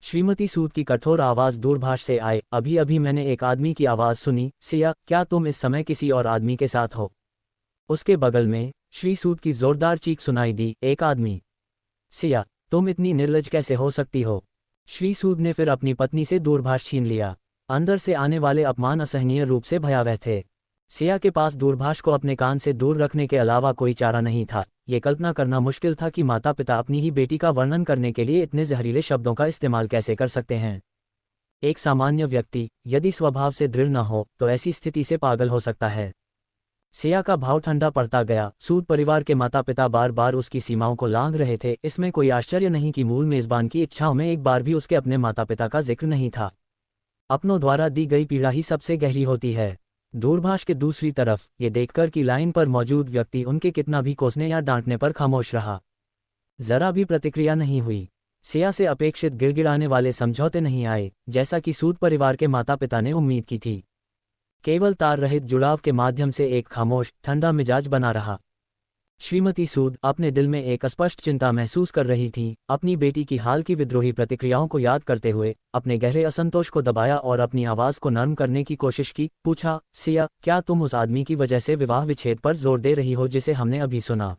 श्रीमती सूद की कठोर आवाज़ दूरभाष से आए, अभी अभी मैंने एक आदमी की आवाज़ सुनी। सिया, क्या तुम इस समय किसी और आदमी के साथ हो? उसके बगल में श्री सूद की जोरदार चीख सुनाई दी, एक आदमी? सिया, तुम इतनी निर्लज्ज कैसे हो सकती हो? श्री सूद ने फिर अपनी पत्नी से दूरभाष छीन लिया। अंदर से आने वाले अपमान असहनीय रूप से भयावह थे। सिया के पास दूरभाष को अपने कान से दूर रखने के अलावा कोई चारा नहीं था। ये कल्पना करना मुश्किल था कि माता पिता अपनी ही बेटी का वर्णन करने के लिए इतने जहरीले शब्दों का इस्तेमाल कैसे कर सकते हैं। एक सामान्य व्यक्ति यदि स्वभाव से दृढ़ न हो तो ऐसी स्थिति से पागल हो सकता है। सिया का भाव ठंडा पड़ता गया। सूद परिवार के माता पिता बार बार उसकी सीमाओं को लांघ रहे थे। इसमें कोई आश्चर्य नहीं कि मूल मेजबान की इच्छाओं में एक बार भी उसके अपने माता पिता का जिक्र नहीं था। अपनों द्वारा दी गई पीड़ा ही सबसे गहरी होती है। दूरभाष के दूसरी तरफ ये देखकर कि लाइन पर मौजूद व्यक्ति उनके कितना भी कोसने या डांटने पर खामोश रहा, जरा भी प्रतिक्रिया नहीं हुई। सिया से अपेक्षित गिड़गिड़ाने वाले समझौते नहीं आए, जैसा कि सूद परिवार के माता पिता ने उम्मीद की थी। केवल तार रहित जुड़ाव के माध्यम से एक खामोश ठंडा मिजाज बना रहा। श्रीमती सूद अपने दिल में एक स्पष्ट चिंता महसूस कर रही थीं। अपनी बेटी की हाल की विद्रोही प्रतिक्रियाओं को याद करते हुए अपने गहरे असंतोष को दबाया और अपनी आवाज को नरम करने की कोशिश की। पूछा, सिया, क्या तुम उस आदमी की वजह से विवाह विच्छेद पर जोर दे रही हो जिसे हमने अभी सुना?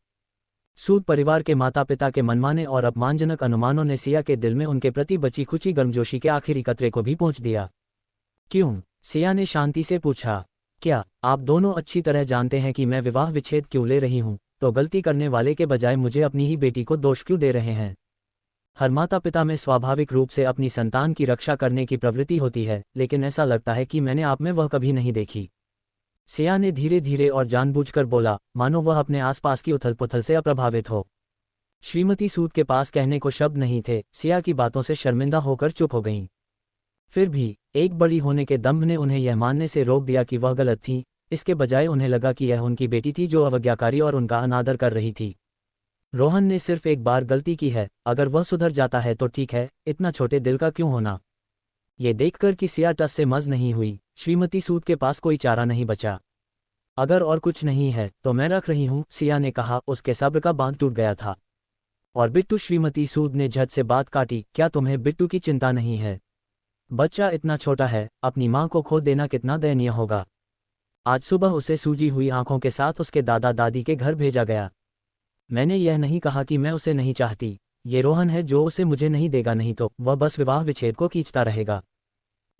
सूद परिवार के माता पिता के मनमाने और अपमानजनक अनुमानों ने सिया के दिल में उनके प्रति बची खुची गर्मजोशी के आखिरी कतरे को भी पहुंच दिया। क्यों? सिया ने शांति से पूछा। क्या आप दोनों अच्छी तरह जानते हैं कि मैं विवाह विच्छेद क्यों ले रही हूं? तो गलती करने वाले के बजाय मुझे अपनी ही बेटी को दोष क्यों दे रहे हैं? हर माता पिता में स्वाभाविक रूप से अपनी संतान की रक्षा करने की प्रवृत्ति होती है, लेकिन ऐसा लगता है कि मैंने आप में वह कभी नहीं देखी। सिया ने धीरे धीरे और जानबूझकर बोला, मानो वह अपने आसपास की उथल पुथल से अप्रभावित हो। श्रीमती सूद के पास कहने को शब्द नहीं थे। सिया की बातों से शर्मिंदा होकर चुप हो गईं। फिर भी एक बड़ी होने के दंभ ने उन्हें यह मानने से रोक दिया कि वह गलत थी। इसके बजाय उन्हें लगा कि यह उनकी बेटी थी जो अवज्ञाकारी और उनका अनादर कर रही थी। रोहन ने सिर्फ एक बार गलती की है, अगर वह सुधर जाता है तो ठीक है, इतना छोटे दिल का क्यों होना? ये देखकर कि सिया टस से मज नहीं हुई, श्रीमती सूद के पास कोई चारा नहीं बचा। अगर और कुछ नहीं है तो मैं रख रही हूं, सिया ने कहा। उसके सब्र का बांध टूट गया था। और बिट्टू? श्रीमती सूद ने झट से बात काटी। क्या तुम्हें बिट्टू की चिंता नहीं है? बच्चा इतना छोटा है, अपनी मां को खो देना कितना दयनीय होगा। आज सुबह उसे सूजी हुई आंखों के साथ उसके दादा दादी के घर भेजा गया। मैंने यह नहीं कहा कि मैं उसे नहीं चाहती। ये रोहन है जो उसे मुझे नहीं देगा, नहीं तो वह बस विवाह विच्छेद को खींचता रहेगा।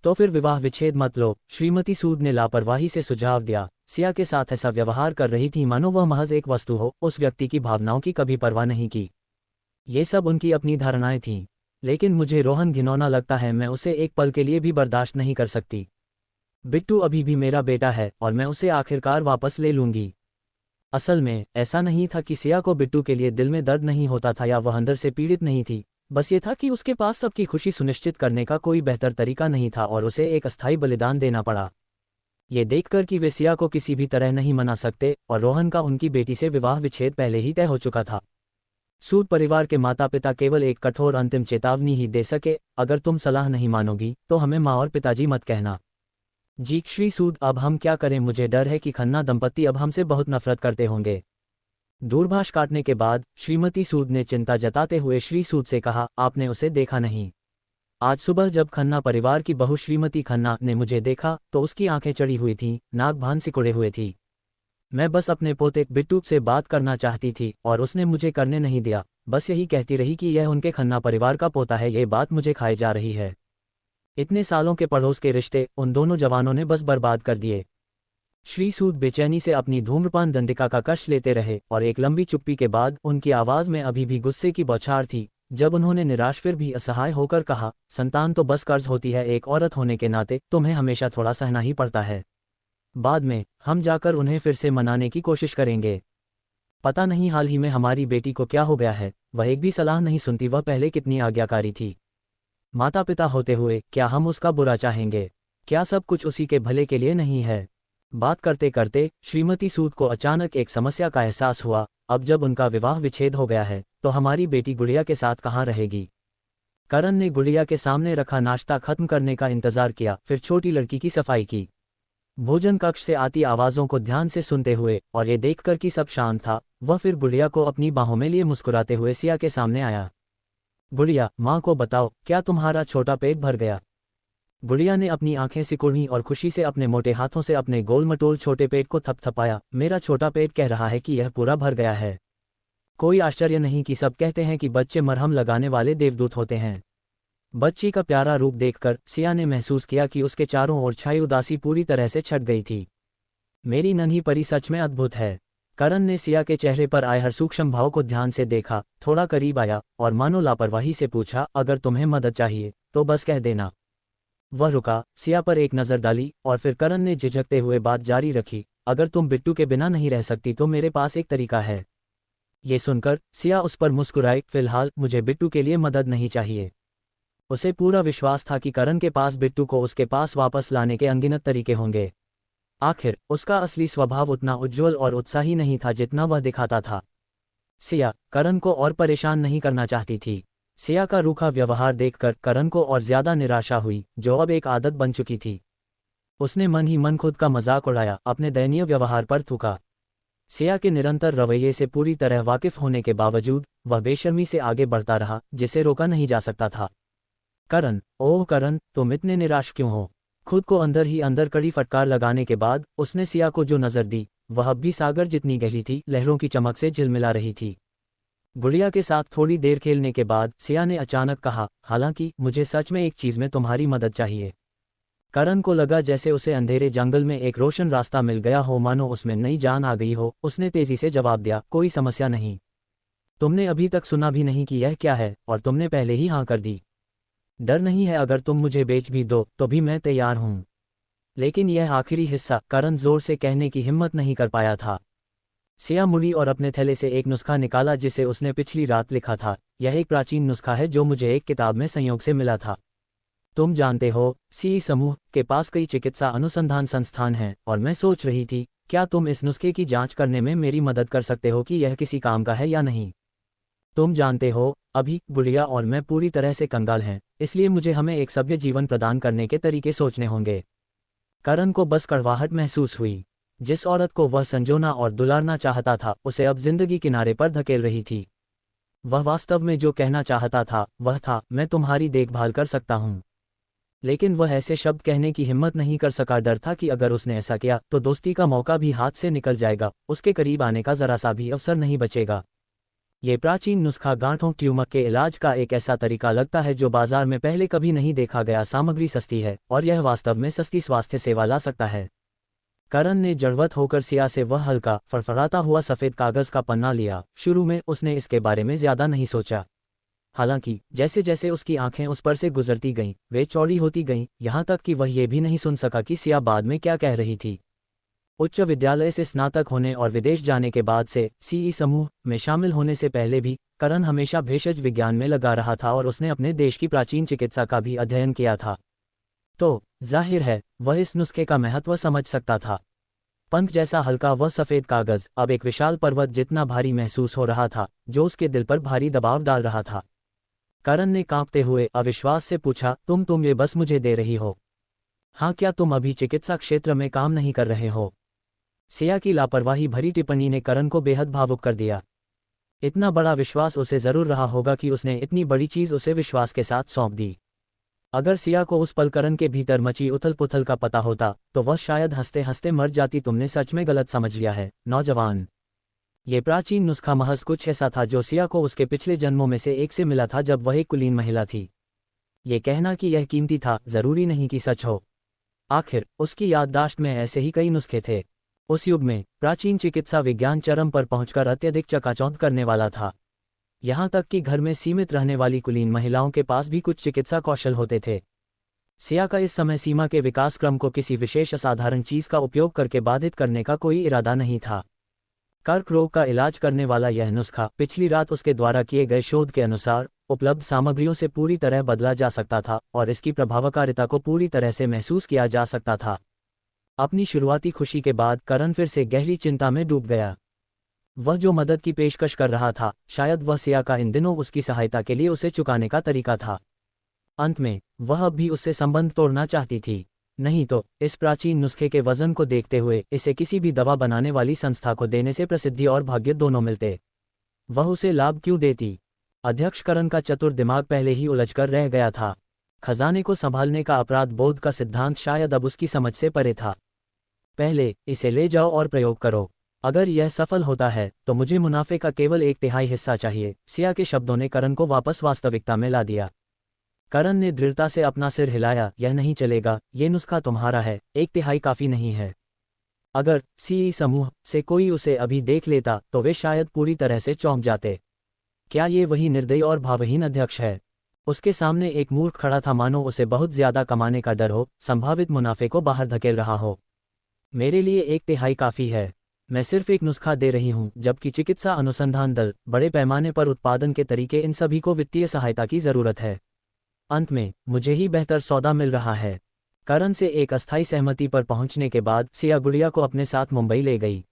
तो फिर विवाह विच्छेद मत लो, श्रीमती सूद ने लापरवाही से सुझाव दिया। सिया के साथ ऐसा व्यवहार कर रही थी मानो वह महज एक वस्तु हो, उस व्यक्ति की भावनाओं की कभी परवाह नहीं की। ये सब उनकी अपनी धारणाएं थीं, लेकिन मुझे रोहन घिनौना लगता है। मैं उसे एक पल के लिए भी बर्दाश्त नहीं कर सकती। बिट्टू अभी भी मेरा बेटा है और मैं उसे आखिरकार वापस ले लूंगी। असल में ऐसा नहीं था कि सिया को बिट्टू के लिए दिल में दर्द नहीं होता था या वह अंदर से पीड़ित नहीं थी। बस ये था कि उसके पास सबकी खुशी सुनिश्चित करने का कोई बेहतर तरीका नहीं था और उसे एक अस्थायी बलिदान देना पड़ा। ये देखकर कि वे सिया को किसी भी तरह नहीं मना सकते और रोहन का उनकी बेटी से विवाह विच्छेद पहले ही तय हो चुका था। सूद परिवार के माता पिता केवल एक कठोर अंतिम चेतावनी ही दे सके, अगर तुम सलाह नहीं मानोगी तो हमें माँ और पिताजी मत कहना। जी श्री सूद, अब हम क्या करें? मुझे डर है कि खन्ना दंपत्ति अब हमसे बहुत नफरत करते होंगे। दूरभाष काटने के बाद श्रीमती सूद ने चिंता जताते हुए श्री सूद से कहा, आपने उसे देखा नहीं? आज सुबह जब खन्ना परिवार की बहू श्रीमती खन्ना ने मुझे देखा तो उसकी आंखें चढ़ी हुई थीं, नाक भान सिकुड़े हुए थी। मैं बस अपने पोते बिट्टू से बात करना चाहती थी और उसने मुझे करने नहीं दिया। बस यही कहती रही कि यह उनके खन्ना परिवार का पोता है। ये बात मुझे खाए जा रही है। इतने सालों के पड़ोस के रिश्ते उन दोनों जवानों ने बस बर्बाद कर दिए। श्री सूद बेचैनी से अपनी धूम्रपान दंडिका का कश लेते रहे और एक लंबी चुप्पी के बाद उनकी आवाज में अभी भी गुस्से की बौछार थी, जब उन्होंने निराश फिर भी असहाय होकर कहा, संतान तो बस कर्ज होती है। एक औरत होने के नाते तुम्हें हमेशा थोड़ा सहना ही पड़ता है। बाद में हम जाकर उन्हें फिर से मनाने की कोशिश करेंगे। पता नहीं हाल ही में हमारी बेटी को क्या हो गया है, वह एक भी सलाह नहीं सुनती। वह पहले कितनी आज्ञाकारी थी। माता पिता होते हुए क्या हम उसका बुरा चाहेंगे? क्या सब कुछ उसी के भले के लिए नहीं है? बात करते करते श्रीमती सूद को अचानक एक समस्या का एहसास हुआ। अब जब उनका विवाह विच्छेद हो गया है तो हमारी बेटी गुड़िया के साथ कहाँ रहेगी? करण ने गुड़िया के सामने रखा नाश्ता खत्म करने का इंतजार किया, फिर छोटी लड़की की सफाई की। भोजन कक्ष से आती आवाज़ों को ध्यान से सुनते हुए और ये देखकर कि सब शांत था, वह फिर गुड़िया को अपनी बाहों में लिए मुस्कुराते हुए सिया के सामने आया। गुड़िया, माँ को बताओ, क्या तुम्हारा छोटा पेट भर गया? गुड़िया ने अपनी आंखें सिकुड़ी और खुशी से अपने मोटे हाथों से अपने गोल मटोल छोटे पेट को थपथपाया। मेरा छोटा पेट कह रहा है कि यह पूरा भर गया है। कोई आश्चर्य नहीं कि सब कहते हैं कि बच्चे मरहम लगाने वाले देवदूत होते हैं। बच्ची का प्यारा रूप देखकर सिया ने महसूस किया कि उसके चारों ओर छाई उदासी पूरी तरह से छट गई थी। मेरी नन्ही परी सच में अद्भुत है। करण ने सिया के चेहरे पर आए हर सूक्ष्म भाव को ध्यान से देखा, थोड़ा करीब आया और मानो लापरवाही से पूछा, अगर तुम्हें मदद चाहिए तो बस कह देना। वह रुका, सिया पर एक नज़र डाली और फिर करण ने झिझकते हुए बात जारी रखी, अगर तुम बिट्टू के बिना नहीं रह सकती तो मेरे पास एक तरीका है। ये सुनकर सिया उस पर मुस्कुराई, फिलहाल मुझे बिट्टू के लिए मदद नहीं चाहिए। उसे पूरा विश्वास था कि करण के पास बिट्टू को उसके पास वापस लाने के अनगिनत तरीके होंगे। आखिर उसका असली स्वभाव उतना उज्ज्वल और उत्साही नहीं था जितना वह दिखाता था। सिया करण को और परेशान नहीं करना चाहती थी। सिया का रूखा व्यवहार देखकर करण को और ज्यादा निराशा हुई, जो अब एक आदत बन चुकी थी। उसने मन ही मन खुद का मजाक उड़ाया, अपने दयनीय व्यवहार पर थूका। सिया के निरंतर रवैये से पूरी तरह वाकिफ होने के बावजूद वह बेशर्मी से आगे बढ़ता रहा, जिसे रोका नहीं जा सकता था। करण, ओह करण, तुम इतने निराश क्यों हो? खुद को अंदर ही अंदर कड़ी फटकार लगाने के बाद उसने सिया को जो नजर दी वह अब भी सागर जितनी गहरी थी, लहरों की चमक से झिलमिला रही थी। गुड़िया के साथ थोड़ी देर खेलने के बाद सिया ने अचानक कहा, हालांकि मुझे सच में एक चीज में तुम्हारी मदद चाहिए। करण को लगा जैसे उसे अंधेरे जंगल में एक रोशन रास्ता मिल गया हो, मानो उसमें नई जान आ गई हो। उसने तेजी से जवाब दिया, कोई समस्या नहीं। तुमने अभी तक सुना भी नहीं कि यह क्या है और तुमने पहले ही हाँ कर दी। डर नहीं है, अगर तुम मुझे बेच भी दो तो भी मैं तैयार हूं। लेकिन यह आखिरी हिस्सा करण जोर से कहने की हिम्मत नहीं कर पाया था। सिया मुड़ी और अपने थैले से एक नुस्खा निकाला जिसे उसने पिछली रात लिखा था। यह एक प्राचीन नुस्खा है जो मुझे एक किताब में संयोग से मिला था। तुम जानते हो, सीई समूह के पास कई चिकित्सा अनुसंधान संस्थान हैं और मैं सोच रही थी, क्या तुम इस नुस्खे की जांच करने में मेरी मदद कर सकते हो कि यह किसी काम का है या नहीं। तुम जानते हो, अभी गुड़िया और मैं पूरी तरह से कंगाल हैं, इसलिए मुझे हमें एक सभ्य जीवन प्रदान करने के तरीके सोचने होंगे। करण को बस कड़वाहट महसूस हुई। जिस औरत को वह संजोना और दुलारना चाहता था उसे अब जिंदगी किनारे पर धकेल रही थी। वह वास्तव में जो कहना चाहता था वह था, मैं तुम्हारी देखभाल कर सकता हूं। लेकिन वह ऐसे शब्द कहने की हिम्मत नहीं कर सका। डर था कि अगर उसने ऐसा किया तो दोस्ती का मौका भी हाथ से निकल जाएगा, उसके करीब आने का जरा सा भी अवसर नहीं बचेगा। ये प्राचीन नुस्खा गांठों ट्यूमर के इलाज का एक ऐसा तरीका लगता है जो बाजार में पहले कभी नहीं देखा गया। सामग्री सस्ती है और यह वास्तव में सस्ती स्वास्थ्य सेवा ला सकता है। करण ने जड़वत होकर सिया से वह हल्का फड़फड़ाता हुआ सफेद कागज का पन्ना लिया। शुरू में उसने इसके बारे में ज्यादा नहीं सोचा। हालांकि जैसे जैसे उसकी आंखें उस पर से गुजरती गईं, वे चौड़ी होती गईं, यहाँ तक कि वह ये भी नहीं सुन सका कि सिया बाद में क्या कह रही थी। उच्च विद्यालय से स्नातक होने और विदेश जाने के बाद से सीई समूह में शामिल होने से पहले भी करण हमेशा भेषज विज्ञान में लगा रहा था और उसने अपने देश की प्राचीन चिकित्सा का भी अध्ययन किया था। तो जाहिर है वह इस नुस्खे का महत्व समझ सकता था। पंख जैसा हल्का वह सफेद कागज अब एक विशाल पर्वत जितना भारी महसूस हो रहा था, जो उसके दिल पर भारी दबाव डाल रहा था। करण ने कांपते हुए अविश्वास से पूछा, तुम ये बस मुझे दे रही हो? हाँ, क्या तुम अभी चिकित्सा क्षेत्र में काम नहीं कर रहे हो? सिया की लापरवाही भरी टिप्पणी ने करण को बेहद भावुक कर दिया। इतना बड़ा विश्वास उसे जरूर रहा होगा कि उसने इतनी बड़ी चीज उसे विश्वास के साथ सौंप दी। अगर सिया को उस पल करण के भीतर मची उथल पुथल का पता होता तो वह शायद हंसते हंसते मर जाती। तुमने सच में गलत समझ लिया है, नौजवान। ये प्राचीन नुस्खा महज कुछ ऐसा था जो सिया को उसके पिछले जन्मों में से एक से मिला था जब वह एक कुलीन महिला थी। ये कहना कि यह कीमती था जरूरी नहीं कि सच हो। आखिर उसकी याददाश्त में ऐसे ही कई नुस्खे थे। उस युग में प्राचीन चिकित्सा विज्ञान चरम पर पहुंचकर अत्यधिक चकाचौंध करने वाला था। यहाँ तक कि घर में सीमित रहने वाली कुलीन महिलाओं के पास भी कुछ चिकित्सा कौशल होते थे। सिया का इस समय सीमा के विकास क्रम को किसी विशेष असाधारण चीज का उपयोग करके बाधित करने का कोई इरादा नहीं था। कर्क रोग का इलाज करने वाला यह नुस्खा पिछली रात उसके द्वारा किए गए शोध के अनुसार उपलब्ध सामग्रियों से पूरी तरह बदला जा सकता था और इसकी प्रभावकारिता को पूरी तरह से महसूस किया जा सकता था। अपनी शुरुआती खुशी के बाद करण फिर से गहरी चिंता में डूब गया। वह जो मदद की पेशकश कर रहा था, शायद वह सिया का इन दिनों उसकी सहायता के लिए उसे चुकाने का तरीका था। अंत में वह अब भी उससे संबंध तोड़ना चाहती थी। नहीं तो इस प्राचीन नुस्खे के वजन को देखते हुए इसे किसी भी दवा बनाने वाली संस्था को देने से प्रसिद्धि और भाग्य दोनों मिलते। वह उसे लाभ क्यों देती? अध्यक्ष करण का चतुर दिमाग पहले ही उलझकर रह गया था। खजाने को संभालने का अपराध बोध का सिद्धांत शायद अब उसकी समझ से परे था। पहले इसे ले जाओ और प्रयोग करो। अगर यह सफल होता है तो मुझे मुनाफे का केवल 1/3 हिस्सा चाहिए। सिया के शब्दों ने करण को वापस वास्तविकता में ला दिया। करण ने दृढ़ता से अपना सिर हिलाया, यह नहीं चलेगा, ये नुस्खा तुम्हारा है, 1/3 काफी नहीं है। अगर सीई समूह से कोई उसे अभी देख लेता तो वे शायद पूरी तरह से चौंक जाते। क्या ये वही निर्दयी और भावहीन अध्यक्ष है उसके सामने एक मूर्ख खड़ा था, मानो उसे बहुत ज्यादा कमाने का डर हो, संभावित मुनाफे को बाहर धकेल रहा हो। मेरे लिए 1/3 काफ़ी है। मैं सिर्फ एक नुस्खा दे रही हूँ, जबकि चिकित्सा अनुसंधान दल, बड़े पैमाने पर उत्पादन के तरीके, इन सभी को वित्तीय सहायता की ज़रूरत है। अंत में मुझे ही बेहतर सौदा मिल रहा है। करण से एक अस्थायी सहमति पर पहुंचने के बाद सिया गुड़िया को अपने साथ मुंबई ले गई।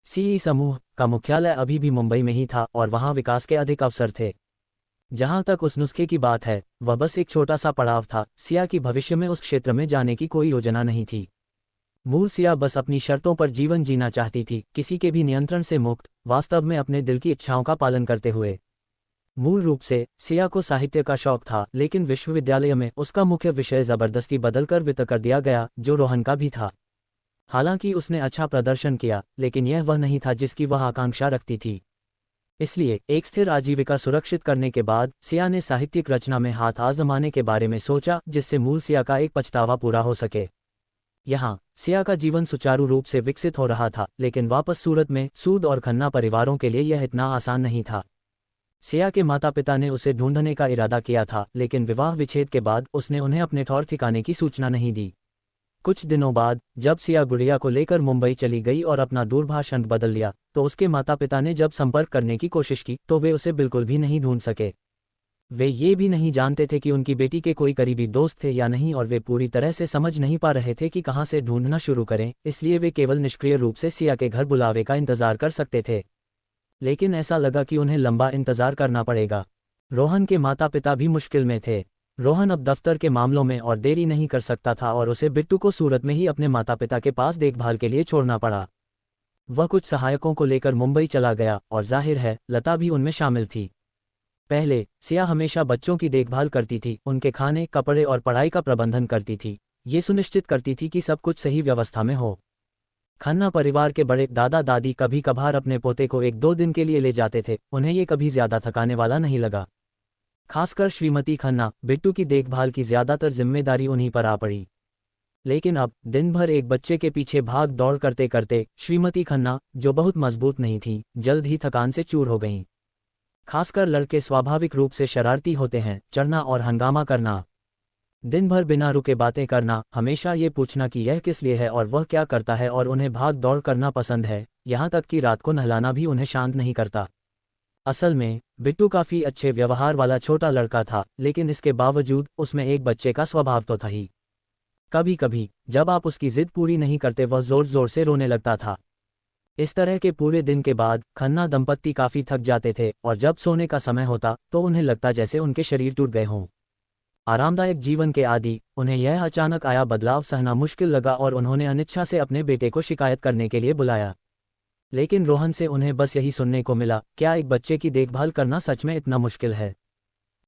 सीई समूह का मुख्यालय अभी भी मुंबई में ही था और वहां विकास के अधिक अवसर थे। जहां तक उस नुस्खे की बात है, वह बस एक छोटा सा पड़ाव था। सिया की भविष्य में उस क्षेत्र में जाने की कोई योजना नहीं थी। मूल सिया बस अपनी शर्तों पर जीवन जीना चाहती थी, किसी के भी नियंत्रण से मुक्त, वास्तव में अपने दिल की इच्छाओं का पालन करते हुए। मूल रूप से सिया को साहित्य का शौक था, लेकिन विश्वविद्यालय में उसका मुख्य विषय जबरदस्ती बदलकर वित्त कर दिया गया, जो रोहन का भी था। हालांकि उसने अच्छा प्रदर्शन किया, लेकिन यह वह नहीं था जिसकी वह आकांक्षा रखती थी। इसलिए एक स्थिर आजीविका सुरक्षित करने के बाद सिया ने साहित्यिक रचना में हाथ आजमाने के बारे में सोचा, जिससे मूल सिया का एक पछतावा पूरा हो सके। यहाँ सिया का जीवन सुचारू रूप से विकसित हो रहा था, लेकिन वापस सूरत में सूद और खन्ना परिवारों के लिए यह इतना आसान नहीं था। सिया के माता पिता ने उसे ढूंढने का इरादा किया था, लेकिन विवाह विच्छेद के बाद उसने उन्हें अपने ठौर ठिकाने की सूचना नहीं दी। कुछ दिनों बाद जब सिया गुड़िया को लेकर मुंबई चली गई और अपना दूरभाष अंक बदल लिया, तो उसके माता पिता ने जब संपर्क करने की कोशिश की तो वे उसे बिल्कुल भी नहीं ढूंढ सके। वे ये भी नहीं जानते थे कि उनकी बेटी के कोई करीबी दोस्त थे या नहीं, और वे पूरी तरह से समझ नहीं पा रहे थे कि कहाँ से ढूंढना शुरू करें। इसलिए वे केवल निष्क्रिय रूप से सिया के घर बुलावे का इंतजार कर सकते थे। लेकिन ऐसा लगा कि उन्हें लंबा इंतजार करना पड़ेगा। रोहन के माता पिता भी मुश्किल में थे। रोहन अब दफ्तर के मामलों में और देरी नहीं कर सकता था और उसे बिट्टू को सूरत में ही अपने माता पिता के पास देखभाल के लिए छोड़ना पड़ा। वह कुछ सहायकों को लेकर मुंबई चला गया और जाहिर है लता भी उनमें शामिल थी। पहले सिया हमेशा बच्चों की देखभाल करती थी, उनके खाने, कपड़े और पढ़ाई का प्रबंधन करती थी। ये सुनिश्चित करती थी कि सब कुछ सही व्यवस्था में हो। खन्ना परिवार के बड़े दादा दादी कभी कभार अपने पोते को 1-2 दिन के लिए ले जाते थे। उन्हें ये कभी ज्यादा थकाने वाला नहीं लगा। खासकर श्रीमती खन्ना, बिट्टू की देखभाल की ज्यादातर जिम्मेदारी उन्हीं पर आ पड़ी। लेकिन अब दिन भर एक बच्चे के पीछे भाग दौड़ करते करते श्रीमती खन्ना, जो बहुत मजबूत नहीं थी, जल्द ही थकान से चूर हो गईं। खासकर लड़के स्वाभाविक रूप से शरारती होते हैं। चढ़ना और हंगामा करना, दिन भर बिना रुके बातें करना, हमेशा ये पूछना कि यह किस लिए है और वह क्या करता है, और उन्हें भाग दौड़ करना पसंद है। यहाँ तक कि रात को नहलाना भी उन्हें शांत नहीं करता। असल में बिट्टू काफ़ी अच्छे व्यवहार वाला छोटा लड़का था, लेकिन इसके बावजूद उसमें एक बच्चे का स्वभाव तो था ही। कभी कभी जब आप उसकी जिद पूरी नहीं करते, वह जोर जोर से रोने लगता था। इस तरह के पूरे दिन के बाद खन्ना दंपत्ति काफ़ी थक जाते थे और जब सोने का समय होता तो उन्हें लगता जैसे उनके शरीर टूट गए हों। आरामदायक जीवन के आदि उन्हें यह अचानक आया बदलाव सहना मुश्किल लगा और उन्होंने अनिच्छा से अपने बेटे को शिकायत करने के लिए बुलाया। लेकिन रोहन से उन्हें बस यही सुनने को मिला, क्या एक बच्चे की देखभाल करना सच में इतना मुश्किल है?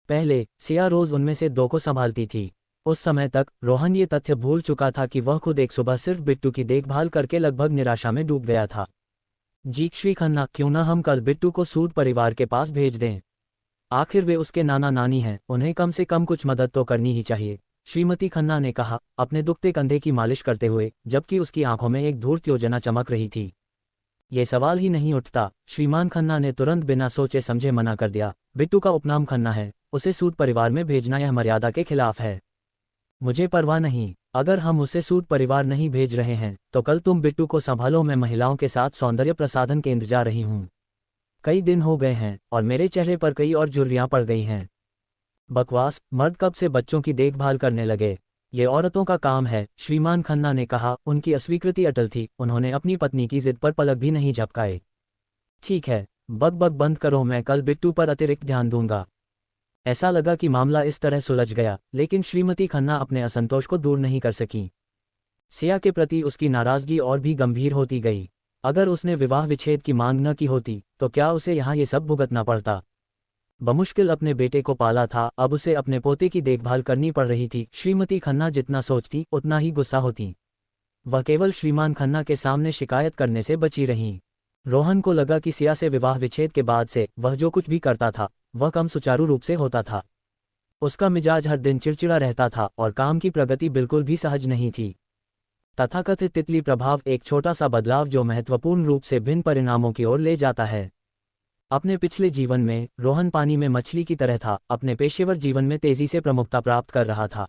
पहले सिया रोज उनमें से 2 को संभालती थी। उस समय तक रोहन ये तथ्य भूल चुका था कि वह खुद एक सुबह सिर्फ बिट्टू की देखभाल करके लगभग निराशा में डूब गया था। जी श्री खन्ना, क्यों ना हम कल बिट्टू को सूद परिवार के पास भेज दें? आखिर वे उसके नाना नानी हैं, उन्हें कम से कम कुछ मदद तो करनी ही चाहिए, श्रीमती खन्ना ने कहा, अपने दुखते कंधे की मालिश करते हुए, जबकि उसकी आंखों में एक धूर्त योजना चमक रही थी। ये सवाल ही नहीं उठता, श्रीमान खन्ना ने तुरंत बिना सोचे समझे मना कर दिया। बिट्टू का उपनाम खन्ना है, उसे सूद परिवार में भेजना यह मर्यादा के खिलाफ है। मुझे परवाह नहीं, अगर हम उसे सूद परिवार नहीं भेज रहे हैं तो कल तुम बिट्टू को संभालो। मैं महिलाओं के साथ सौंदर्य प्रसाधन केंद्र जा रही हूँ। कई दिन हो गए हैं और मेरे चेहरे पर कई और झुर्रियाँ पड़ गई हैं। बकवास, मर्द कब से बच्चों की देखभाल करने लगे? ये औरतों का काम है, श्रीमान खन्ना ने कहा। उनकी अस्वीकृति अटल थी, उन्होंने अपनी पत्नी की जिद पर पलक भी नहीं झपकाए। ठीक है, बक बंद करो, मैं कल बिट्टू पर अतिरिक्त ध्यान दूंगा। ऐसा लगा कि मामला इस तरह सुलझ गया, लेकिन श्रीमती खन्ना अपने असंतोष को दूर नहीं कर सकी। सिया के प्रति उसकी नाराजगी और भी गंभीर होती गई। अगर उसने विवाह विच्छेद की मांग न की होती तो क्या उसे यहाँ ये सब भुगतना पड़ता? बमुश्किल अपने बेटे को पाला था, अब उसे अपने पोते की देखभाल करनी पड़ रही थी। श्रीमती खन्ना जितना सोचती उतना ही गुस्सा होती। वह केवल श्रीमान खन्ना के सामने शिकायत करने से बची रहीं। रोहन को लगा कि सिया से विवाह विच्छेद के बाद से वह जो कुछ भी करता था वह कम सुचारू रूप से होता था। उसका मिजाज हर दिन चिड़चिड़ा रहता था और काम की प्रगति बिल्कुल भी सहज नहीं थी। तथाकथित तितली प्रभाव, एक छोटा सा बदलाव जो महत्वपूर्ण रूप से भिन्न परिणामों की ओर ले जाता है। अपने पिछले जीवन में रोहन पानी में मछली की तरह था, अपने पेशेवर जीवन में तेजी से प्रमुखता प्राप्त कर रहा था।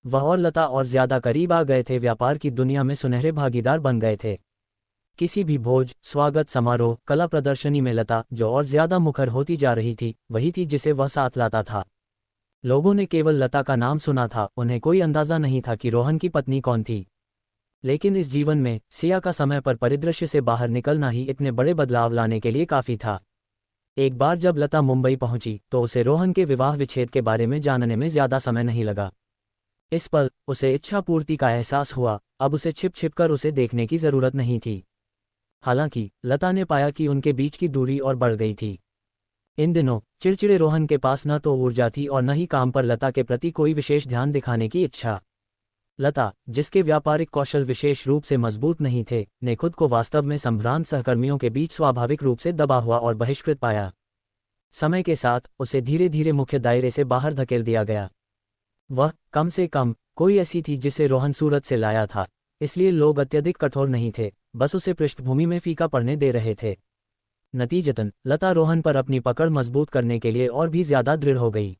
वह और लता और ज्यादा करीब आ गए थे, व्यापार की दुनिया में सुनहरे भागीदार बन गए थे। किसी भी भोज, स्वागत समारोह, कला प्रदर्शनी में लता जो और ज्यादा मुखर होती जा रही थी, वही थी जिसे वह साथ लाता था। लोगों ने केवल लता का नाम सुना था, उन्हें कोई अंदाजा नहीं था कि रोहन की पत्नी कौन थी। लेकिन इस जीवन में सिया का समय पर परिदृश्य से बाहर निकलना ही इतने बड़े बदलाव लाने के लिए काफी था। एक बार जब लता मुंबई पहुंची तो उसे रोहन के विवाह विच्छेद के बारे में जानने में ज्यादा समय नहीं लगा। इस पल उसे इच्छा पूर्ति का एहसास हुआ, अब उसे छिप छिप कर उसे देखने की जरूरत नहीं थी। हालांकि लता ने पाया कि उनके बीच की दूरी और बढ़ गई थी। इन दिनों चिड़चिड़े रोहन के पास न तो ऊर्जा थी और न ही काम पर लता के प्रति कोई विशेष ध्यान दिखाने की इच्छा। लता, जिसके व्यापारिक कौशल विशेष रूप से मजबूत नहीं थे, ने खुद को वास्तव में संभ्रांत सहकर्मियों के बीच स्वाभाविक रूप से दबा हुआ और बहिष्कृत पाया। समय के साथ उसे धीरे धीरे मुख्य दायरे से बाहर धकेल दिया गया। वह कम से कम कोई ऐसी थी जिसे रोहन सूरत से लाया था, इसलिए लोग अत्यधिक कठोर नहीं थे, बस उसे पृष्ठभूमि में फीका पड़ने दे रहे थे। नतीजतन लता रोहन पर अपनी पकड़ मजबूत करने के लिए और भी ज्यादा दृढ़ हो गई।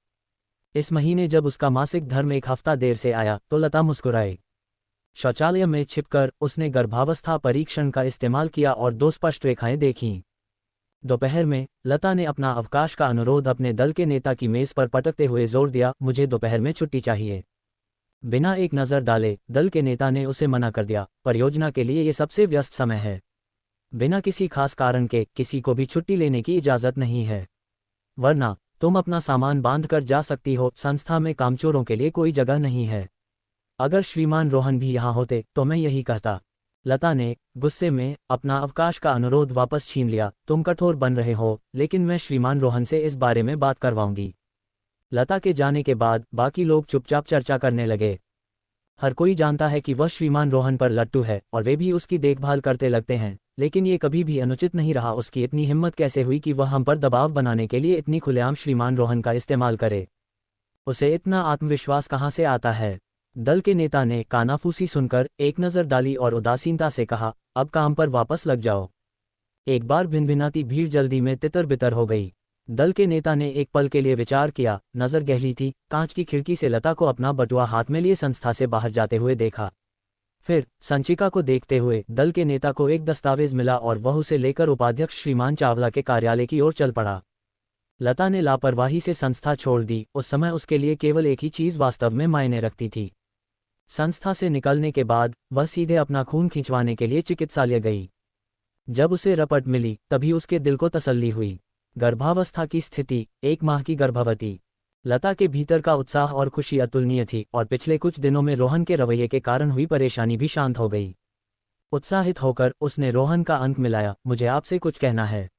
इस महीने जब उसका मासिक धर्म एक हफ्ता देर से आया तो लता मुस्कुराई। शौचालय में छिपकर उसने गर्भावस्था परीक्षण का इस्तेमाल किया और 2 स्पष्ट रेखाएं देखीं। दोपहर में लता ने अपना अवकाश का अनुरोध अपने दल के नेता की मेज पर पटकते हुए जोर दिया, मुझे दोपहर में छुट्टी चाहिए। बिना एक नज़र डाले दल के नेता ने उसे मना कर दिया, परियोजना के लिए ये सबसे व्यस्त समय है। बिना किसी खास कारण के किसी को भी छुट्टी लेने की इजाज़त नहीं है, वरना तुम अपना सामान बांध कर जा सकती हो, संस्था में कामचोरों के लिए कोई जगह नहीं है। अगर श्रीमान रोहन भी यहाँ होते तो मैं यही कहता। लता ने गुस्से में अपना अवकाश का अनुरोध वापस छीन लिया, तुम कठोर बन रहे हो, लेकिन मैं श्रीमान रोहन से इस बारे में बात करवाऊंगी। लता के जाने के बाद बाकी लोग चुपचाप चर्चा करने लगे। हर कोई जानता है कि वह श्रीमान रोहन पर लट्टू है और वे भी उसकी देखभाल करते लगते हैं, लेकिन ये कभी भी अनुचित नहीं रहा। उसकी इतनी हिम्मत कैसे हुई कि वह हम पर दबाव बनाने के लिए इतनी खुलेआम श्रीमान रोहन का इस्तेमाल करे? उसे इतना आत्मविश्वास कहाँ से आता है? दल के नेता ने कानाफूसी सुनकर एक नज़र डाली और उदासीनता से कहा, अब काम पर वापस लग जाओ। एक बार भिनभिनाती भीड़ जल्दी में तितर बितर हो गई। दल के नेता ने एक पल के लिए विचार किया, नज़र गहरी थी, कांच की खिड़की से लता को अपना बटुआ हाथ में लिए संस्था से बाहर जाते हुए देखा। फिर संचिका को देखते हुए दल के नेता को एक दस्तावेज मिला और वह उसे लेकर उपाध्यक्ष श्रीमान चावला के कार्यालय की ओर चल पड़ा। लता ने लापरवाही से संस्था छोड़ दी। उस समय उसके लिए केवल एक ही चीज़ वास्तव में मायने रखती थी। संस्था से निकलने के बाद वह सीधे अपना खून खिंचवाने के लिए चिकित्सालय गई। जब उसे रपट मिली तभी उसके दिल को तसल्ली हुई। गर्भावस्था की स्थिति, 1 माह की गर्भवती। लता के भीतर का उत्साह और खुशी अतुलनीय थी और पिछले कुछ दिनों में रोहन के रवैये के कारण हुई परेशानी भी शांत हो गई। उत्साहित होकर उसने रोहन का अंक मिलाया, मुझे आपसे कुछ कहना है।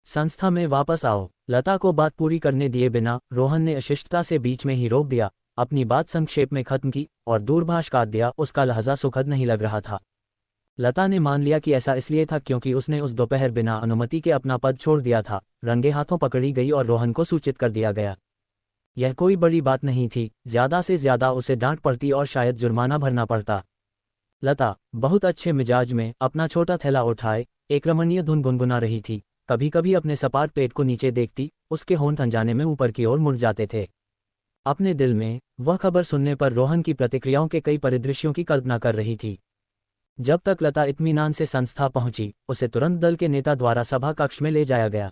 संस्था में वापस आओ। लता को बात पूरी करने दिए बिना रोहन ने अशिष्टता से बीच में ही रोक दिया, अपनी बात संक्षेप में खत्म की और दूरभाष काट दिया। उसका लहजा सुखद नहीं लग रहा था। लता ने मान लिया कि ऐसा इसलिए था क्योंकि उसने उस दोपहर बिना अनुमति के अपना पद छोड़ दिया था। रंगे हाथों पकड़ी गई और रोहन को सूचित कर दिया गया। यह कोई बड़ी बात नहीं थी, ज्यादा से ज्यादा उसे डांट पड़ती और शायद जुर्माना भरना पड़ता। लता बहुत अच्छे मिजाज में अपना छोटा थैला उठाए एक रमणीय धुन गुनगुना रही थी। कभी कभी अपने सपाट पेट को नीचे देखती, उसके होंठ अनजाने में ऊपर की ओर मुड़ जाते थे। अपने दिल में वह खबर सुनने पर रोहन की प्रतिक्रियाओं के कई परिदृश्यों की कल्पना कर रही थी। जब तक लता इत्मीनान से संस्था पहुंची, उसे तुरंत दल के नेता द्वारा सभा कक्ष में ले जाया गया।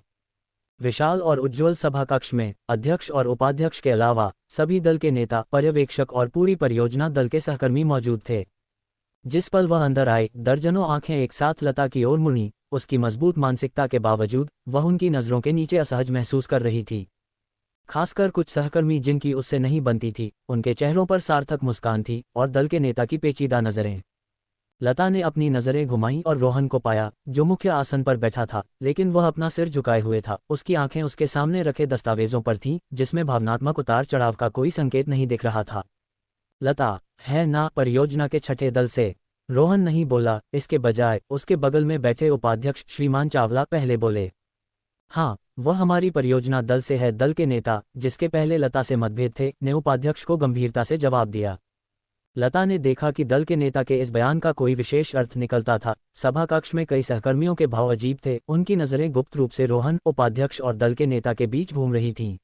विशाल और उज्ज्वल सभा कक्ष में अध्यक्ष और उपाध्यक्ष के अलावा सभी दल के नेता, पर्यवेक्षक और पूरी परियोजना दल के सहकर्मी मौजूद थे। जिस पल वह अंदर आए, दर्जनों आंखें एक साथ लता की ओर मुड़ी। उसकी मजबूत मानसिकता के बावजूद वह उनकी नज़रों के नीचे असहज महसूस कर रही थी। खासकर कुछ सहकर्मी जिनकी उससे नहीं बनती थी, उनके चेहरों पर सार्थक मुस्कान थी और दल के नेता की पेचीदा नज़रें। लता ने अपनी नज़रें घुमाईं और रोहन को पाया, जो मुख्य आसन पर बैठा था, लेकिन वह अपना सिर झुकाए हुए था। उसकी आंखें उसके सामने रखे दस्तावेजों पर थीं, जिसमें भावनात्मक उतार चढ़ाव का कोई संकेत नहीं दिख रहा था। लता है ना परियोजना के छठे दल से? रोहन नहीं बोला, इसके बजाय उसके बगल में बैठे उपाध्यक्ष श्रीमान चावला पहले बोले। हाँ, वह हमारी परियोजना दल से है। दल के नेता, जिसके पहले लता से मतभेद थे, ने उपाध्यक्ष को गंभीरता से जवाब दिया। लता ने देखा कि दल के नेता के इस बयान का कोई विशेष अर्थ निकलता था, सभा कक्ष में कई सहकर्मियों के भाव अजीब थे, उनकी नज़रें गुप्त रूप से रोहन, उपाध्यक्ष और दल के नेता के बीच घूम रही थीं।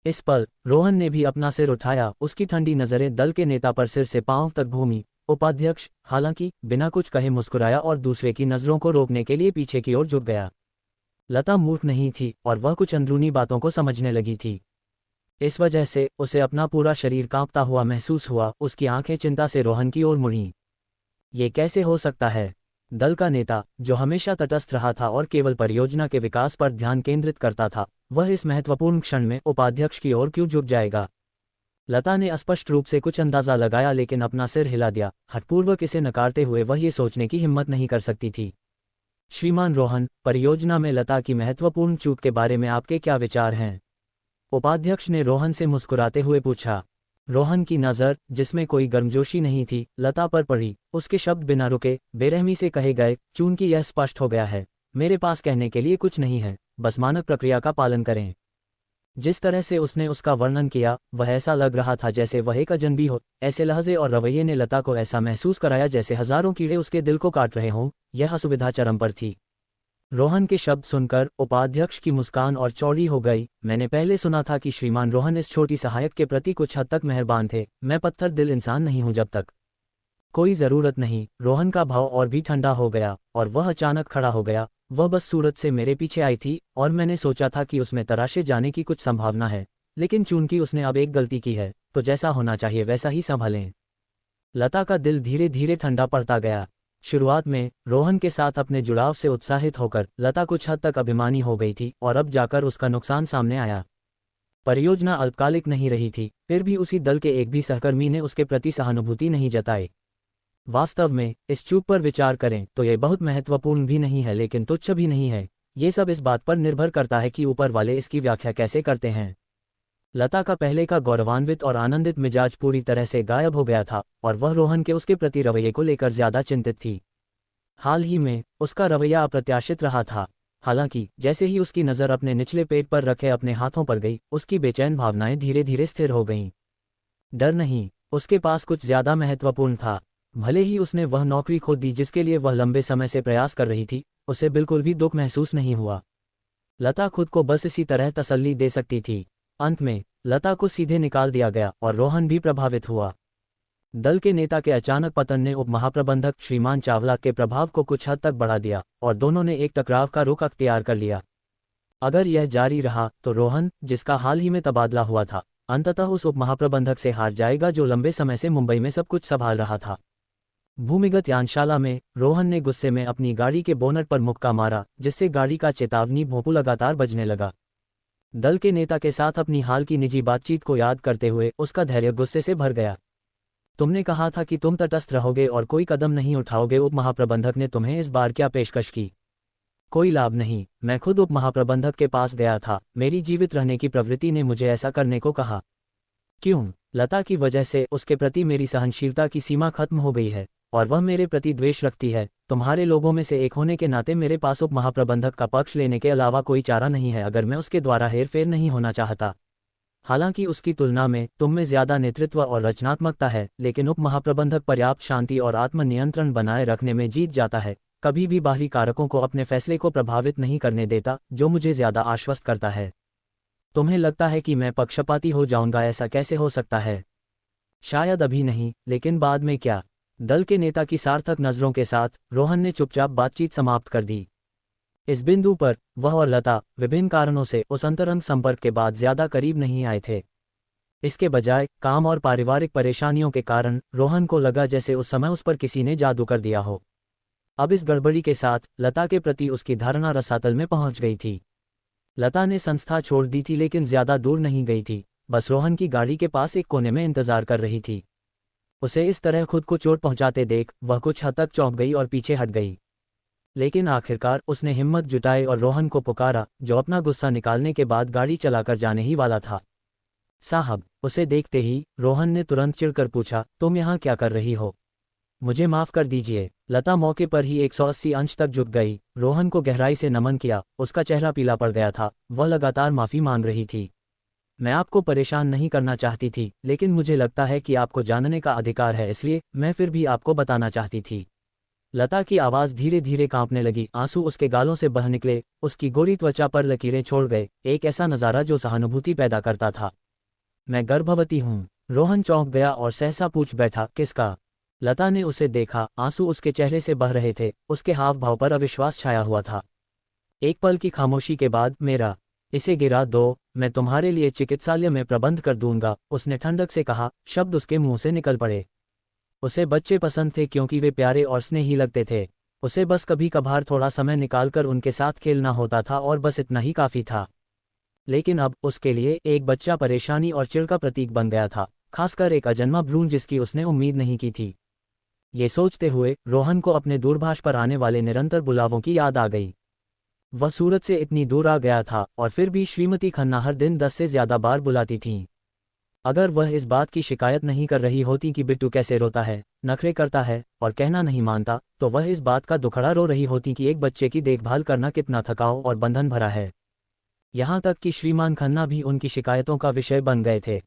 इस पल रोहन ने भी अपना सिर उठाया, उसकी ठंडी नज़रें दल के नेता पर सिर से पांव तक घूमी। उपाध्यक्ष हालांकि बिना कुछ कहे मुस्कुराया और दूसरे की नज़रों को रोकने के लिए पीछे की ओर झुक गया। लता मूर्ख नहीं थी और वह कुछ अंदरूनी बातों को समझने लगी थी। इस वजह से उसे अपना पूरा शरीर कांपता हुआ महसूस हुआ। उसकी आंखें चिंता से रोहन की ओर मुड़ीं। ये कैसे हो सकता है? दल का नेता, जो हमेशा तटस्थ रहा था और केवल परियोजना के विकास पर ध्यान केंद्रित करता था, वह इस महत्वपूर्ण क्षण में उपाध्यक्ष की ओर क्यों झुक जाएगा? लता ने स्पष्ट रूप से कुछ अंदाजा लगाया, लेकिन अपना सिर हिला दिया। हठपूर्वक इसे नकारते हुए वह ये सोचने की हिम्मत नहीं कर सकती थी। श्रीमान रोहन, परियोजना में लता की महत्वपूर्ण चूक के बारे में आपके क्या विचार हैं? उपाध्यक्ष ने रोहन से मुस्कुराते हुए पूछा। रोहन की नज़र, जिसमें कोई गर्मजोशी नहीं थी, लता पर पड़ी। उसके शब्द बिना रुके, बेरहमी से कहे गए। चूंकि यह स्पष्ट हो गया है, मेरे पास कहने के लिए कुछ नहीं है, बस मानक प्रक्रिया का पालन करें। जिस तरह से उसने उसका वर्णन किया, वह ऐसा लग रहा था जैसे वह एक अजनबी हो। ऐसे लहजे और रवैये ने लता को ऐसा महसूस कराया जैसे हजारों कीड़े उसके दिल को काट रहे हों। यह असुविधा चरम पर थी। रोहन के शब्द सुनकर उपाध्यक्ष की मुस्कान और चौड़ी हो गई। मैंने पहले सुना था कि श्रीमान रोहन इस छोटी सहायक के प्रति कुछ हद तक मेहरबान थे। मैं पत्थर दिल इंसान नहीं हूं जब तक कोई ज़रूरत नहीं। रोहन का भाव और भी ठंडा हो गया और वह अचानक खड़ा हो गया। वह बस सूरत से मेरे पीछे आई थी और मैंने सोचा था कि उसमें तराशे जाने की कुछ संभावना है, लेकिन चूंकि उसने अब एक गलती की है, तो जैसा होना चाहिए वैसा ही संभालें। लता का दिल धीरे धीरे ठंडा पड़ता गया। शुरुआत में रोहन के साथ अपने जुड़ाव से उत्साहित होकर लता कुछ हद तक अभिमानी हो गई थी, और अब जाकर उसका नुकसान सामने आया। परियोजना अल्पकालिक नहीं रही थी, फिर भी उसी दल के एक भी सहकर्मी ने उसके प्रति सहानुभूति नहीं जताई। वास्तव में इस चूक पर विचार करें तो यह बहुत महत्वपूर्ण भी नहीं है, लेकिन तुच्छ भी नहीं है। ये सब इस बात पर निर्भर करता है कि ऊपर वाले इसकी व्याख्या कैसे करते हैं। लता का पहले का गौरवान्वित और आनंदित मिजाज पूरी तरह से गायब हो गया था, और वह रोहन के उसके प्रति रवैये को लेकर ज्यादा चिंतित थी। हाल ही में उसका रवैया अप्रत्याशित रहा था। हालांकि जैसे ही उसकी नज़र अपने निचले पेट पर रखे अपने हाथों पर गई, उसकी बेचैन भावनाएं धीरे धीरे स्थिर हो गईं। डर नहीं, उसके पास कुछ ज्यादा महत्वपूर्ण था। भले ही उसने वह नौकरी खो दी जिसके लिए वह लंबे समय से प्रयास कर रही थी, उसे बिल्कुल भी दुख महसूस नहीं हुआ। लता खुद को बस इसी तरह तसल्ली दे सकती थी। अंत में लता को सीधे निकाल दिया गया और रोहन भी प्रभावित हुआ। दल के नेता के अचानक पतन ने उप महाप्रबंधक श्रीमान चावला के प्रभाव को कुछ हद तक बढ़ा दिया, और दोनों ने एक टकराव का रुख अख्तियार कर लिया। अगर यह जारी रहा तो रोहन, जिसका हाल ही में तबादला हुआ था, अंततः उस उप महाप्रबंधक से हार जाएगा जो लंबे समय से मुंबई में सब कुछ संभाल रहा था। भूमिगत यानशाला में रोहन ने गुस्से में अपनी गाड़ी के बोनट पर मुक्का मारा, जिससे गाड़ी का चेतावनी भोंपू लगातार बजने लगा। दल के नेता के साथ अपनी हाल की निजी बातचीत को याद करते हुए उसका धैर्य गुस्से से भर गया। तुमने कहा था कि तुम तटस्थ रहोगे और कोई कदम नहीं उठाओगे। उप महाप्रबंधक ने तुम्हें इस बार क्या पेशकश की? कोई लाभ नहीं। मैं खुद उप महाप्रबंधक के पास गया था। मेरी जीवित रहने की प्रवृत्ति ने मुझे ऐसा करने को कहा। क्यों? लता की वजह से उसके प्रति मेरी सहनशीलता की सीमा खत्म हो गई है, और वह मेरे प्रति द्वेष रखती है। तुम्हारे लोगों में से एक होने के नाते मेरे पास उप महाप्रबंधक का पक्ष लेने के अलावा कोई चारा नहीं है, अगर मैं उसके द्वारा हेरफेर नहीं होना चाहता। हालांकि उसकी तुलना में तुम में ज्यादा नेतृत्व और रचनात्मकता है, लेकिन उप महाप्रबंधक पर्याप्त शांति और आत्मनियंत्रण बनाए रखने में जीत जाता है। कभी भी बाहरी कारकों को अपने फैसले को प्रभावित नहीं करने देता, जो मुझे ज्यादा आश्वस्त करता है। तुम्हें लगता है कि मैं पक्षपाती हो जाऊंगा? ऐसा कैसे हो सकता है? शायद अभी नहीं, लेकिन बाद में क्या? दल के नेता की सार्थक नज़रों के साथ रोहन ने चुपचाप बातचीत समाप्त कर दी। इस बिंदु पर वह और लता विभिन्न कारणों से उस अंतरंग संपर्क के बाद ज्यादा करीब नहीं आए थे। इसके बजाय काम और पारिवारिक परेशानियों के कारण रोहन को लगा जैसे उस समय उस पर किसी ने जादू कर दिया हो। अब इस गड़बड़ी के साथ लता के प्रति उसकी धारणा रसातल में पहुंच गई थी। लता ने संस्था छोड़ दी थी, लेकिन ज्यादा दूर नहीं गई थी, बस रोहन की गाड़ी के पास एक कोने में इंतजार कर रही थी। उसे इस तरह खुद को चोट पहुंचाते देख वह कुछ हद तक चौंक गई और पीछे हट गई। लेकिन आखिरकार उसने हिम्मत जुटाई और रोहन को पुकारा, जो अपना गुस्सा निकालने के बाद गाड़ी चलाकर जाने ही वाला था। साहब! उसे देखते ही रोहन ने तुरंत चिढ़कर पूछा, तुम यहाँ क्या कर रही हो? मुझे माफ कर दीजिए। लता मौके पर ही 180 अंश तक झुक गई, रोहन को गहराई से नमन किया। उसका चेहरा पीला पड़ गया था, वह लगातार माफी मांग रही थी। मैं आपको परेशान नहीं करना चाहती थी, लेकिन मुझे लगता है कि आपको जानने का अधिकार है, इसलिए मैं फिर भी आपको बताना चाहती थी। लता की आवाज़ धीरे धीरे कांपने लगी, आंसू उसके गालों से बह निकले, उसकी गोरी त्वचा पर लकीरें छोड़ गए, एक ऐसा नज़ारा जो सहानुभूति पैदा करता था। मैं गर्भवती हूँ। रोहन चौंक गया और सहसा पूछ बैठा, किसका? लता ने उसे देखा, आंसू उसके चेहरे से बह रहे थे, उसके हाव भाव पर अविश्वास छाया हुआ था। एक पल की खामोशी के बाद, मेरा। इसे गिरा दो, मैं तुम्हारे लिए चिकित्सालय में प्रबंध कर दूंगा, उसने ठंडक से कहा, शब्द उसके मुंह से निकल पड़े। उसे बच्चे पसंद थे क्योंकि वे प्यारे और स्नेही लगते थे। उसे बस कभी कभार थोड़ा समय निकालकर उनके साथ खेलना होता था और बस इतना ही काफ़ी था। लेकिन अब उसके लिए एक बच्चा परेशानी और चिढ़ का प्रतीक बन गया था, खासकर एक अजन्मा भ्रूण जिसकी उसने उम्मीद नहीं की थी। ये सोचते हुए रोहन को अपने दूरभाष पर आने वाले निरंतर बुलावों की याद आ गई। वह सूरत से इतनी दूर आ गया था और फिर भी श्रीमती खन्ना हर दिन 10 से ज़्यादा बार बुलाती थीं। अगर वह इस बात की शिकायत नहीं कर रही होती कि बिट्टू कैसे रोता है, नखरे करता है और कहना नहीं मानता, तो वह इस बात का दुखड़ा रो रही होती कि एक बच्चे की देखभाल करना कितना थकाऊ और बंधन भरा है। यहाँ तक कि श्रीमान खन्ना भी उनकी शिकायतों का विषय बन गए थे।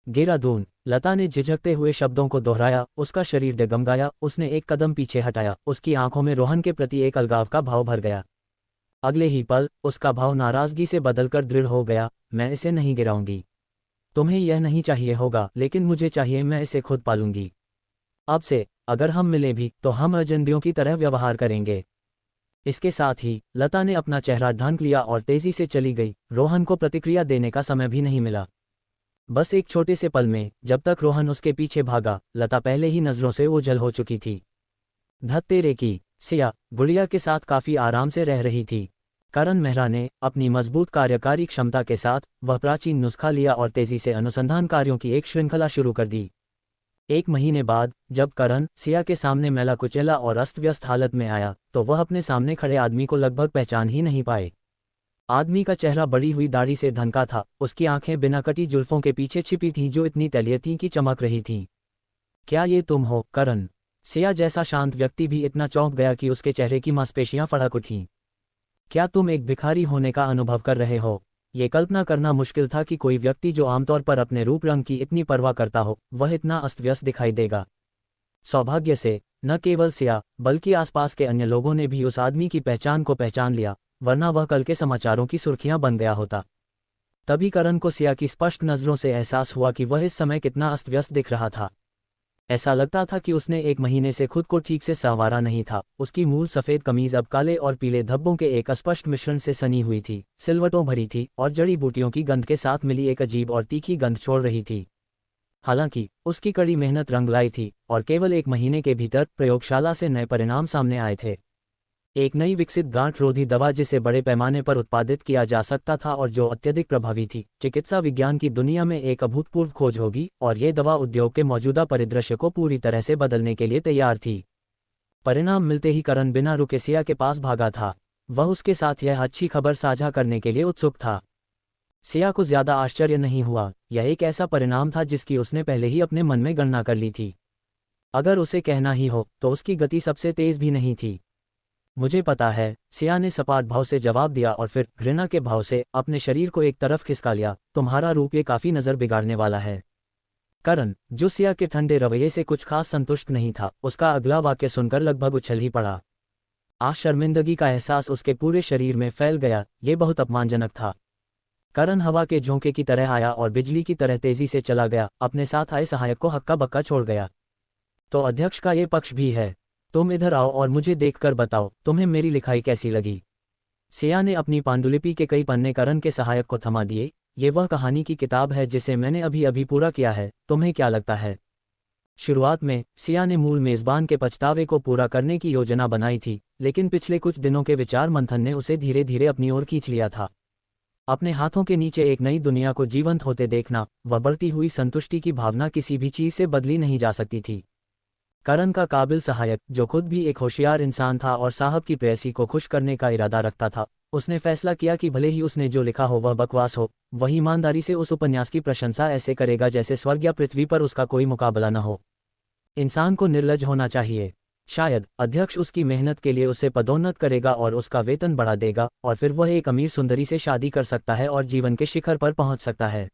देहरादून, लता ने झिझकते हुए शब्दों को दोहराया, उसका शरीर डगमगाया, उसने एक कदम पीछे हटाया, उसकी आंखों में रोहन के प्रति एक अलगाव का भाव भर गया। अगले ही पल उसका भाव नाराजगी से बदलकर दृढ़ हो गया, मैं इसे नहीं गिराऊंगी। तुम्हें यह नहीं चाहिए होगा, लेकिन मुझे चाहिए, मैं इसे खुद पालूंगी। अब से अगर हम मिले भी तो हम अजनबियों की तरह व्यवहार करेंगे। इसके साथ ही लता ने अपना चेहरा ढांक लिया और तेजी से चली गई। रोहन को प्रतिक्रिया देने का समय भी नहीं मिला। बस एक छोटे से पल में, जब तक रोहन उसके पीछे भागा, लता पहले ही नजरों से ओझल हो चुकी थी। धत तेरे की। सिया गुड़िया के साथ काफी आराम से रह रही थी। करण मेहरा ने अपनी मजबूत कार्यकारी क्षमता के साथ वह प्राचीन नुस्खा लिया और तेजी से अनुसंधान कार्यों की एक श्रृंखला शुरू कर दी। 1 महीने बाद जब करण सिया के सामने मैला कुचैला और अस्त व्यस्त हालत में आया, तो वह अपने सामने खड़े आदमी को लगभग पहचान ही नहीं पाए। आदमी का चेहरा बड़ी हुई दाढ़ी से ढंका था, उसकी आंखें बिना कटी जुल्फों के पीछे छिपी थीं जो इतनी तैलीय थीं कि चमक रही थीं। क्या ये तुम हो, करण? सिया जैसा शांत व्यक्ति भी इतना चौंक गया कि उसके चेहरे की मांसपेशियां फड़क उठीं। क्या तुम एक भिखारी होने का अनुभव कर रहे हो? ये कल्पना करना मुश्किल था कि कोई व्यक्ति जो आमतौर पर अपने रूप रंग की इतनी परवाह करता हो, वह इतना अस्त व्यस्त दिखाई देगा। सौभाग्य से न केवल सिया बल्कि आसपास के अन्य लोगों ने भी उस आदमी की पहचान को पहचान लिया, वरना वह कल के समाचारों की सुर्खियां बन गया होता। तभी करण को सिया की स्पष्ट नज़रों से एहसास हुआ कि वह इस समय कितना अस्त व्यस्त दिख रहा था। ऐसा लगता था कि उसने 1 महीने से खुद को ठीक से संवारा नहीं था। उसकी मूल सफ़ेद कमीज अब काले और पीले धब्बों के एक अस्पष्ट मिश्रण से सनी हुई थी, सिलवटों भरी थी और जड़ी बूटियों की गंध के साथ मिली एक अजीब और तीखी गंध छोड़ रही थी। हालांकि उसकी कड़ी मेहनत रंग लाई थी और केवल 1 महीने के भीतर प्रयोगशाला से नए परिणाम सामने आए थे। एक नई विकसित गांठ रोधी दवा जिसे बड़े पैमाने पर उत्पादित किया जा सकता था और जो अत्यधिक प्रभावी थी। चिकित्सा विज्ञान की दुनिया में एक अभूतपूर्व खोज होगी और ये दवा उद्योग के मौजूदा परिदृश्य को पूरी तरह से बदलने के लिए तैयार थी। परिणाम मिलते ही करण बिना रुके सिया के पास भागा था। वह उसके साथ यह अच्छी खबर साझा करने के लिए उत्सुक था। सिया को ज्यादा आश्चर्य नहीं हुआ, यह एक ऐसा परिणाम था जिसकी उसने पहले ही अपने मन में गणना कर ली थी। अगर उसे कहना ही हो तो उसकी गति सबसे तेज भी नहीं थी। मुझे पता है, सिया ने सपाट भाव से जवाब दिया और फिर घृणा के भाव से अपने शरीर को एक तरफ खिसका लिया। तुम्हारा रूप ये काफी नजर बिगाड़ने वाला है। करण, जो सिया के ठंडे रवैये से कुछ खास संतुष्ट नहीं था, उसका अगला वाक्य सुनकर लगभग उछल ही पड़ा। शर्मिंदगी का एहसास उसके पूरे शरीर में फैल गया। ये बहुत अपमानजनक था। करण हवा के झोंके की तरह आया और बिजली की तरह तेजी से चला गया, अपने साथ आए सहायक को हक्का बक्का छोड़ गया। तो अध्यक्ष का ये पक्ष भी है। तुम इधर आओ और मुझे देखकर बताओ, तुम्हें मेरी लिखाई कैसी लगी? सिया ने अपनी पांडुलिपि के कई पन्ने करण के सहायक को थमा दिए। ये वह कहानी की किताब है जिसे मैंने अभी अभी पूरा किया है, तुम्हें क्या लगता है? शुरुआत में सिया ने मूल मेजबान के पछतावे को पूरा करने की योजना बनाई थी, लेकिन पिछले कुछ दिनों के विचार मंथन ने उसे धीरे धीरे अपनी ओर खींच लिया था। अपने हाथों के नीचे एक नई दुनिया को जीवंत होते देखना, वह बढ़ती हुई संतुष्टि की भावना किसी भी चीज से बदली नहीं जा सकती थी। करण का काबिल सहायक, जो खुद भी एक होशियार इंसान था और साहब की प्रेयसी को खुश करने का इरादा रखता था, उसने फैसला किया कि भले ही उसने जो लिखा हो वह बकवास हो, वह ईमानदारी से उस उपन्यास की प्रशंसा ऐसे करेगा जैसे स्वर्ग या पृथ्वी पर उसका कोई मुकाबला न हो। इंसान को निर्लज होना चाहिए। शायद अध्यक्ष उसकी मेहनत के लिए उसे पदोन्नत करेगा और उसका वेतन बढ़ा देगा, और फिर वह एक अमीर सुंदरी से शादी कर सकता है और जीवन के शिखर पर पहुंच सकता है।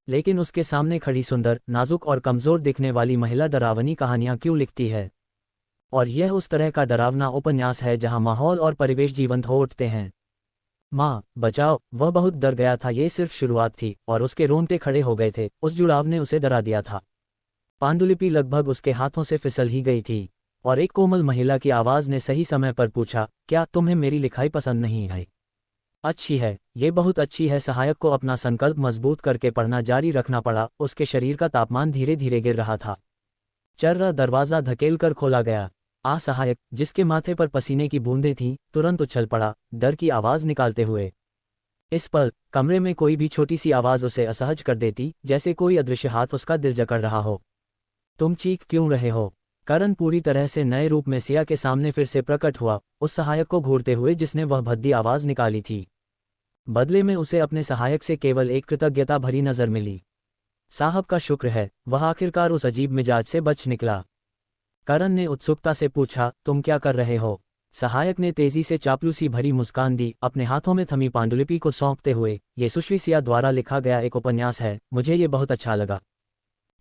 लेकिन उसके सामने खड़ी सुंदर, नाजुक और कमजोर दिखने वाली महिला डरावनी कहानियां क्यों लिखती है? और यह उस तरह का डरावना उपन्यास है जहां माहौल और परिवेश जीवंत हो उठते हैं। माँ बचाओ, वह बहुत डर गया था। ये सिर्फ शुरुआत थी और उसके रोंगटे खड़े हो गए थे। उस जुड़ाव ने उसे डरा दिया था। पांडुलिपि लगभग उसके हाथों से फिसल ही गई थी और एक कोमल महिला की आवाज़ ने सही समय पर पूछा, क्या तुम्हें मेरी लिखाई पसंद नहीं है? अच्छी है, ये बहुत अच्छी है। सहायक को अपना संकल्प मजबूत करके पढ़ना जारी रखना पड़ा। उसके शरीर का तापमान धीरे धीरे गिर रहा था। चर्रा दरवाज़ा धकेलकर खोला गया। सहायक, जिसके माथे पर पसीने की बूंदें थीं, तुरंत उछल पड़ा, डर की आवाज़ निकालते हुए। इस पल कमरे में कोई भी छोटी सी आवाज़ उसे असहज कर देती, जैसे कोई अदृश्य हाथ उसका दिल जकड़ रहा हो। तुम चीख क्यों रहे हो? करण पूरी तरह से नए रूप में सिया के सामने फिर से प्रकट हुआ, उस सहायक को घूरते हुए जिसने वह भद्दी आवाज़ निकाली थी। बदले में उसे अपने सहायक से केवल एक कृतज्ञता भरी नज़र मिली। साहब का शुक्र है, वह आखिरकार उस अजीब मिजाज से बच निकला। करण ने उत्सुकता से पूछा, तुम क्या कर रहे हो? सहायक ने तेजी से चापलूसी भरी मुस्कान दी, अपने हाथों में थमी पांडुलिपि को सौंपते हुए। ये सुश्री सिया द्वारा लिखा गया एक उपन्यास है, मुझे ये बहुत अच्छा लगा।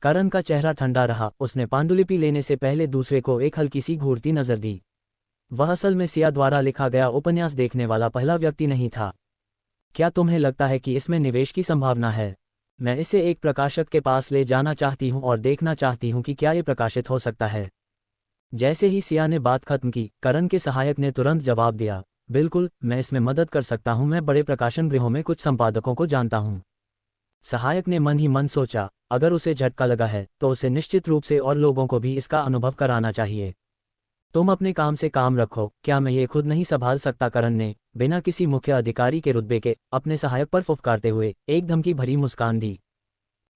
करण का चेहरा ठंडा रहा। उसने पांडुलिपि लेने से पहले दूसरे को एक हल्की सी घूरती नजर दी। वह असल में सिया द्वारा लिखा गया उपन्यास देखने वाला पहला व्यक्ति नहीं था। क्या तुम्हें लगता है कि इसमें निवेश की संभावना है? मैं इसे एक प्रकाशक के पास ले जाना चाहती हूँ और देखना चाहती हूँ कि क्या ये प्रकाशित हो सकता है। जैसे ही सिया ने बात खत्म की, करण के सहायक ने तुरंत जवाब दिया, बिल्कुल, मैं इसमें मदद कर सकता हूँ। मैं बड़े प्रकाशन गृहों में कुछ संपादकों को जानता हूँ। सहायक ने मन ही मन सोचा, अगर उसे झटका लगा है तो उसे निश्चित रूप से और लोगों को भी इसका अनुभव कराना चाहिए। तुम अपने काम से काम रखो, क्या मैं ये खुद नहीं संभाल सकता? करण ने बिना किसी मुख्य अधिकारी के रुतबे के अपने सहायक पर फुफकारते हुए एक धमकी भरी मुस्कान दी।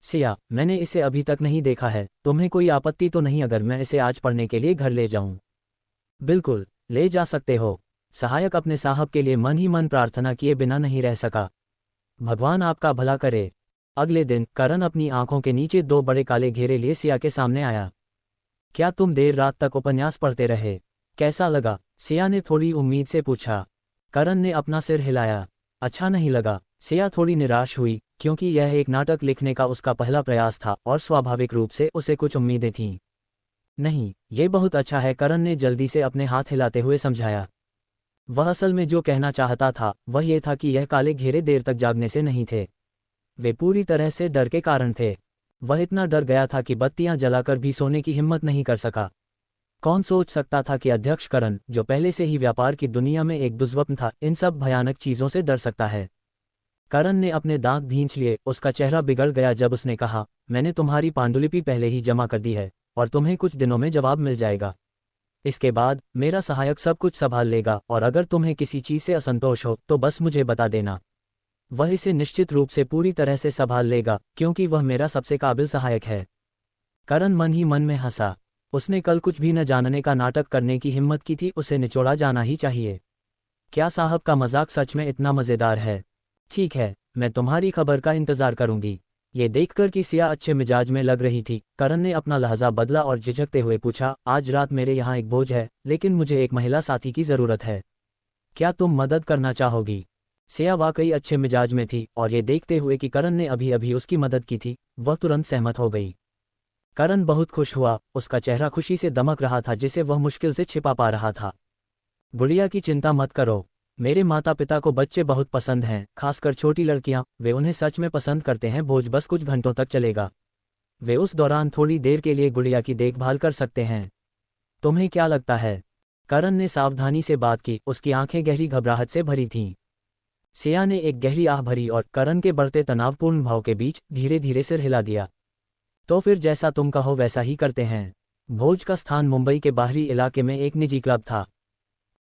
सिया, मैंने इसे अभी तक नहीं देखा है, तुम्हें कोई आपत्ति तो नहीं अगर मैं इसे आज पढ़ने के लिए घर ले जाऊं? बिल्कुल, ले जा सकते हो। सहायक अपने साहब के लिए मन ही मन प्रार्थना किए बिना नहीं रह सका। भगवान आपका भला करे। अगले दिन करण अपनी आंखों के नीचे दो बड़े काले घेरे लिए सिया के सामने आया। क्या तुम देर रात तक उपन्यास पढ़ते रहे? कैसा लगा? सिया ने थोड़ी उम्मीद से पूछा। करण ने अपना सिर हिलाया। अच्छा नहीं लगा। सिया थोड़ी निराश हुई, क्योंकि यह एक नाटक लिखने का उसका पहला प्रयास था और स्वाभाविक रूप से उसे कुछ उम्मीदें थीं। नहीं, ये बहुत अच्छा है, करण ने जल्दी से अपने हाथ हिलाते हुए समझाया। वह असल में जो कहना चाहता था वह ये था कि यह काले घेरे देर तक जागने से नहीं थे। वे पूरी तरह से डर के कारण थे। वह इतना डर गया था कि बत्तियां जलाकर भी सोने की हिम्मत नहीं कर सका। कौन सोच सकता था कि अध्यक्ष करण, जो पहले से ही व्यापार की दुनिया में एक दुष्स्वप्न था, इन सब भयानक चीजों से डर सकता है। करण ने अपने दांत भींच लिए। उसका चेहरा बिगड़ गया जब उसने कहा, मैंने तुम्हारी पांडुलिपि पहले ही जमा कर दी है और तुम्हें कुछ दिनों में जवाब मिल जाएगा। इसके बाद मेरा सहायक सब कुछ संभाल लेगा और अगर तुम्हें किसी चीज से असंतोष हो तो बस मुझे बता देना। वह इसे निश्चित रूप से पूरी तरह से संभाल लेगा, क्योंकि वह मेरा सबसे काबिल सहायक है। करण मन ही मन में हंसा। उसने कल कुछ भी न जानने का नाटक करने की हिम्मत की थी। उसे निचोड़ा जाना ही चाहिए। क्या साहब का मजाक सच में इतना मज़ेदार है? ठीक है, मैं तुम्हारी खबर का इंतजार करूंगी। ये देखकर कि सिया अच्छे मिजाज में लग रही थी, करण ने अपना लहजा बदला और झिझकते हुए पूछा, आज रात मेरे यहाँ एक भोज है, लेकिन मुझे एक महिला साथी की ज़रूरत है। क्या तुम मदद करना चाहोगी? सिया वाकई अच्छे मिजाज में थी और ये देखते हुए कि करण ने अभी अभी उसकी मदद की थी, वह तुरंत सहमत हो गई। करण बहुत खुश हुआ। उसका चेहरा खुशी से दमक रहा था, जिसे वह मुश्किल से छिपा पा रहा था। गुड़िया की चिंता मत करो। मेरे माता पिता को बच्चे बहुत पसंद हैं, खासकर छोटी लड़कियां। वे उन्हें सच में पसंद करते हैं। भोज बस कुछ घंटों तक चलेगा। वे उस दौरान थोड़ी देर के लिए गुड़िया की देखभाल कर सकते हैं। तुम्हें क्या लगता है? करण ने सावधानी से बात की। उसकी आंखें गहरी घबराहट से भरी थीं। सिया ने एक गहरी आह भरी और करण के बढ़ते तनावपूर्ण भाव के बीच धीरे धीरे सिर हिला दिया। तो फिर जैसा तुम कहो वैसा ही करते हैं। भोज का स्थान मुंबई के बाहरी इलाके में एक निजी क्लब था।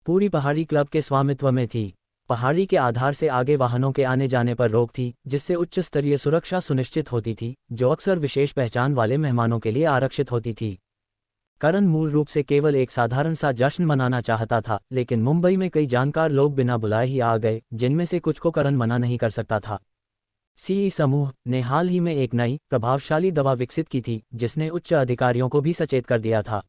पूरी पहाड़ी क्लब के स्वामित्व में थी। पहाड़ी के आधार से आगे वाहनों के आने जाने पर रोक थी, जिससे उच्च स्तरीय सुरक्षा सुनिश्चित होती थी, जो अक्सर विशेष पहचान वाले मेहमानों के लिए आरक्षित होती थी। करण मूल रूप से केवल एक साधारण सा जश्न मनाना चाहता था, लेकिन मुंबई में कई जानकार लोग बिना बुलाए ही आ गए, जिनमें से कुछ को करण मना नहीं कर सकता था। सीई समूह ने हाल ही में एक नई प्रभावशाली दवा विकसित की थी, जिसने उच्च अधिकारियों को भी सचेत कर दिया था।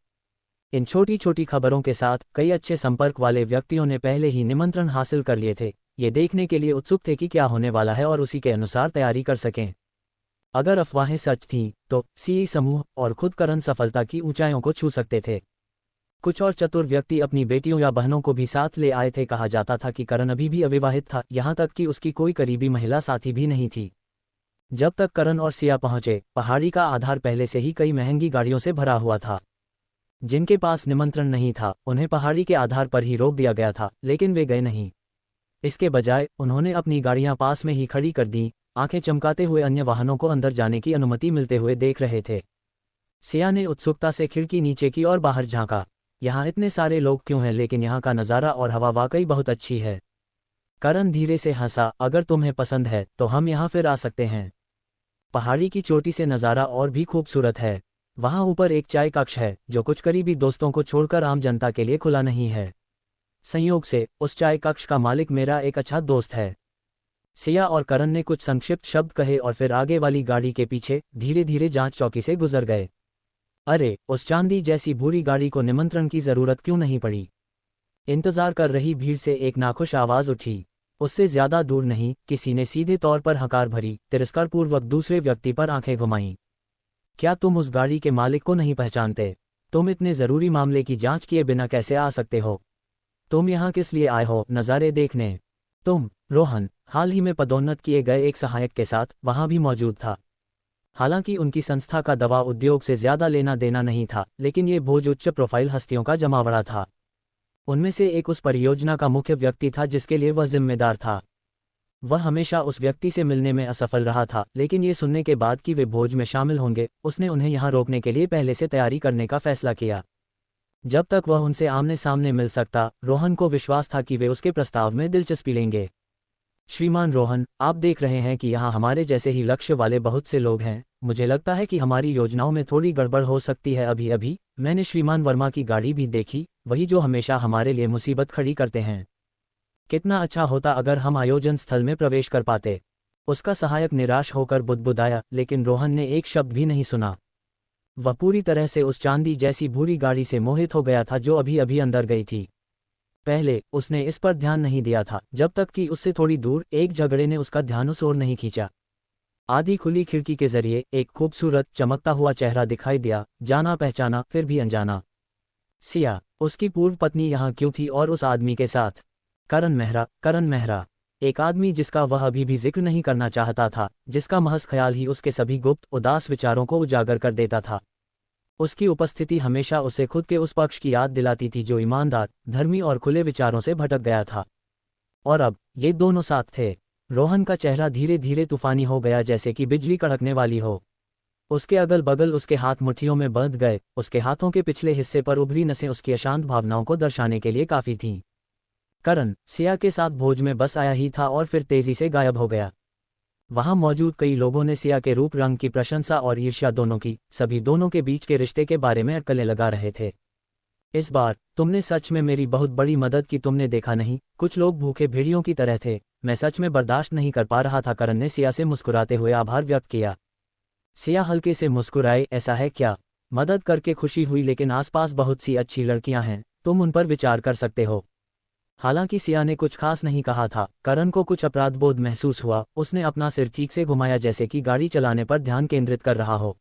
इन छोटी छोटी खबरों के साथ कई अच्छे संपर्क वाले व्यक्तियों ने पहले ही निमंत्रण हासिल कर लिए थे। ये देखने के लिए उत्सुक थे कि क्या होने वाला है और उसी के अनुसार तैयारी कर सकें। अगर अफवाहें सच थीं तो सीई समूह और खुद करण सफलता की ऊंचाइयों को छू सकते थे। कुछ और चतुर व्यक्ति अपनी बेटियों या बहनों को भी साथ ले आए थे। कहा जाता था कि करण अभी भी अविवाहित था, यहाँ तक कि उसकी कोई करीबी महिला साथी भी नहीं थी। जब तक करण और सिया पहुंचे, पहाड़ी का आधार पहले से ही कई महंगी गाड़ियों से भरा हुआ था। जिनके पास निमंत्रण नहीं था, उन्हें पहाड़ी के आधार पर ही रोक दिया गया था, लेकिन वे गए नहीं। इसके बजाय उन्होंने अपनी गाड़ियां पास में ही खड़ी कर दी, आंखें चमकाते हुए अन्य वाहनों को अंदर जाने की अनुमति मिलते हुए देख रहे थे। सिया ने उत्सुकता से खिड़की नीचे की और बाहर झांका। यहाँ इतने सारे लोग क्यों हैं, लेकिन यहाँ का नज़ारा और हवा वाकई बहुत अच्छी है। करण धीरे से हंसा, अगर तुम्हें पसंद है तो हम यहाँ फिर आ सकते हैं। पहाड़ी की चोटी से नज़ारा और भी खूबसूरत है। वहाँ ऊपर एक चाय कक्ष है जो कुछ करीबी दोस्तों को छोड़कर आम जनता के लिए खुला नहीं है। संयोग से उस चाय कक्ष का मालिक मेरा एक अच्छा दोस्त है। सिया और करण ने कुछ संक्षिप्त शब्द कहे और फिर आगे वाली गाड़ी के पीछे धीरे धीरे जांच चौकी से गुजर गए। अरे, उस चांदी जैसी भूरी गाड़ी को निमंत्रण की जरूरत क्यों नहीं पड़ी? इंतजार कर रही भीड़ से एक नाखुश आवाज उठी। उससे ज्यादा दूर नहीं, किसी ने सीधे तौर पर हकार भरी, तिरस्कारपूर्वक दूसरे व्यक्ति पर आंखें घुमाईं। क्या तुम उस गाड़ी के मालिक को नहीं पहचानते? तुम इतने जरूरी मामले की जांच किए बिना कैसे आ सकते हो? तुम यहाँ किस लिए आए हो? नज़ारे देखने? तुम? रोहन, हाल ही में पदोन्नत किए गए एक सहायक के साथ, वहाँ भी मौजूद था। हालांकि उनकी संस्था का दवा उद्योग से ज्यादा लेना देना नहीं था, लेकिन ये भोज उच्च प्रोफाइल हस्तियों का जमावड़ा था। उनमें से एक उस परियोजना का मुख्य व्यक्ति था जिसके लिए वह जिम्मेदार था। वह हमेशा उस व्यक्ति से मिलने में असफल रहा था, लेकिन ये सुनने के बाद कि वे भोज में शामिल होंगे, उसने उन्हें यहाँ रोकने के लिए पहले से तैयारी करने का फैसला किया। जब तक वह उनसे आमने सामने मिल सकता, रोहन को विश्वास था कि वे उसके प्रस्ताव में दिलचस्पी लेंगे। श्रीमान रोहन, आप देख रहे हैं कि यहाँ हमारे जैसे ही लक्ष्य वाले बहुत से लोग हैं। मुझे लगता है कि हमारी योजनाओं में थोड़ी गड़बड़ हो सकती है। अभी अभी मैंने श्रीमान वर्मा की गाड़ी भी देखी, वही जो हमेशा हमारे लिए मुसीबत खड़ी करते हैं। कितना अच्छा होता अगर हम आयोजन स्थल में प्रवेश कर पाते। उसका सहायक निराश होकर बुदबुदाया, लेकिन रोहन ने एक शब्द भी नहीं सुना। वह पूरी तरह से उस चांदी जैसी भूरी गाड़ी से मोहित हो गया था जो अभी अभी अंदर गई थी। पहले उसने इस पर ध्यान नहीं दिया था, जब तक कि उससे थोड़ी दूर एक झगड़े ने उसका ध्यान उस ओर नहीं खींचा। आधी खुली खिड़की के जरिए एक खूबसूरत चमकता हुआ चेहरा दिखाई दिया, जाना पहचाना फिर भी अनजाना। सिया, उसकी पूर्व पत्नी यहाँ क्यों थी और उस आदमी के साथ? करण मेहरा, एक आदमी जिसका वह अभी भी जिक्र नहीं करना चाहता था, जिसका महज ख्याल ही उसके सभी गुप्त उदास विचारों को उजागर कर देता था। उसकी उपस्थिति हमेशा उसे खुद के उस पक्ष की याद दिलाती थी जो ईमानदार, धर्मी और खुले विचारों से भटक गया था। और अब ये दोनों साथ थे। रोहन का चेहरा धीरे धीरे तूफानी हो गया, जैसे कि बिजली कड़कने वाली हो। उसके अगल बगल उसके हाथ मुट्ठियों में बंध गए। उसके हाथों के पिछले हिस्से पर उभरी नसें उसकी अशांत भावनाओं को दर्शाने के लिए काफी थीं। करण सिया के साथ भोज में बस आया ही था और फिर तेजी से गायब हो गया। वहां मौजूद कई लोगों ने सिया के रूप रंग की प्रशंसा और ईर्ष्या दोनों की, सभी दोनों के बीच के रिश्ते के बारे में अटकलें लगा रहे थे। इस बार तुमने सच में मेरी बहुत बड़ी मदद की। तुमने देखा नहीं, कुछ लोग भूखे भेड़ियों की तरह थे। मैं सच में बर्दाश्त नहीं कर पा रहा था। करण ने सिया से मुस्कुराते हुए आभार व्यक्त किया। सिया हल्के से मुस्कुराए, ऐसा है क्या? मदद करके खुशी हुई, लेकिन आसपास बहुत सी अच्छी लड़कियां हैं, तुम उन पर विचार कर सकते हो। हालांकि सिया ने कुछ खास नहीं कहा था, करण को कुछ अपराधबोध महसूस हुआ। उसने अपना सिर ठीक से घुमाया, जैसे कि गाड़ी चलाने पर ध्यान केंद्रित कर रहा हो।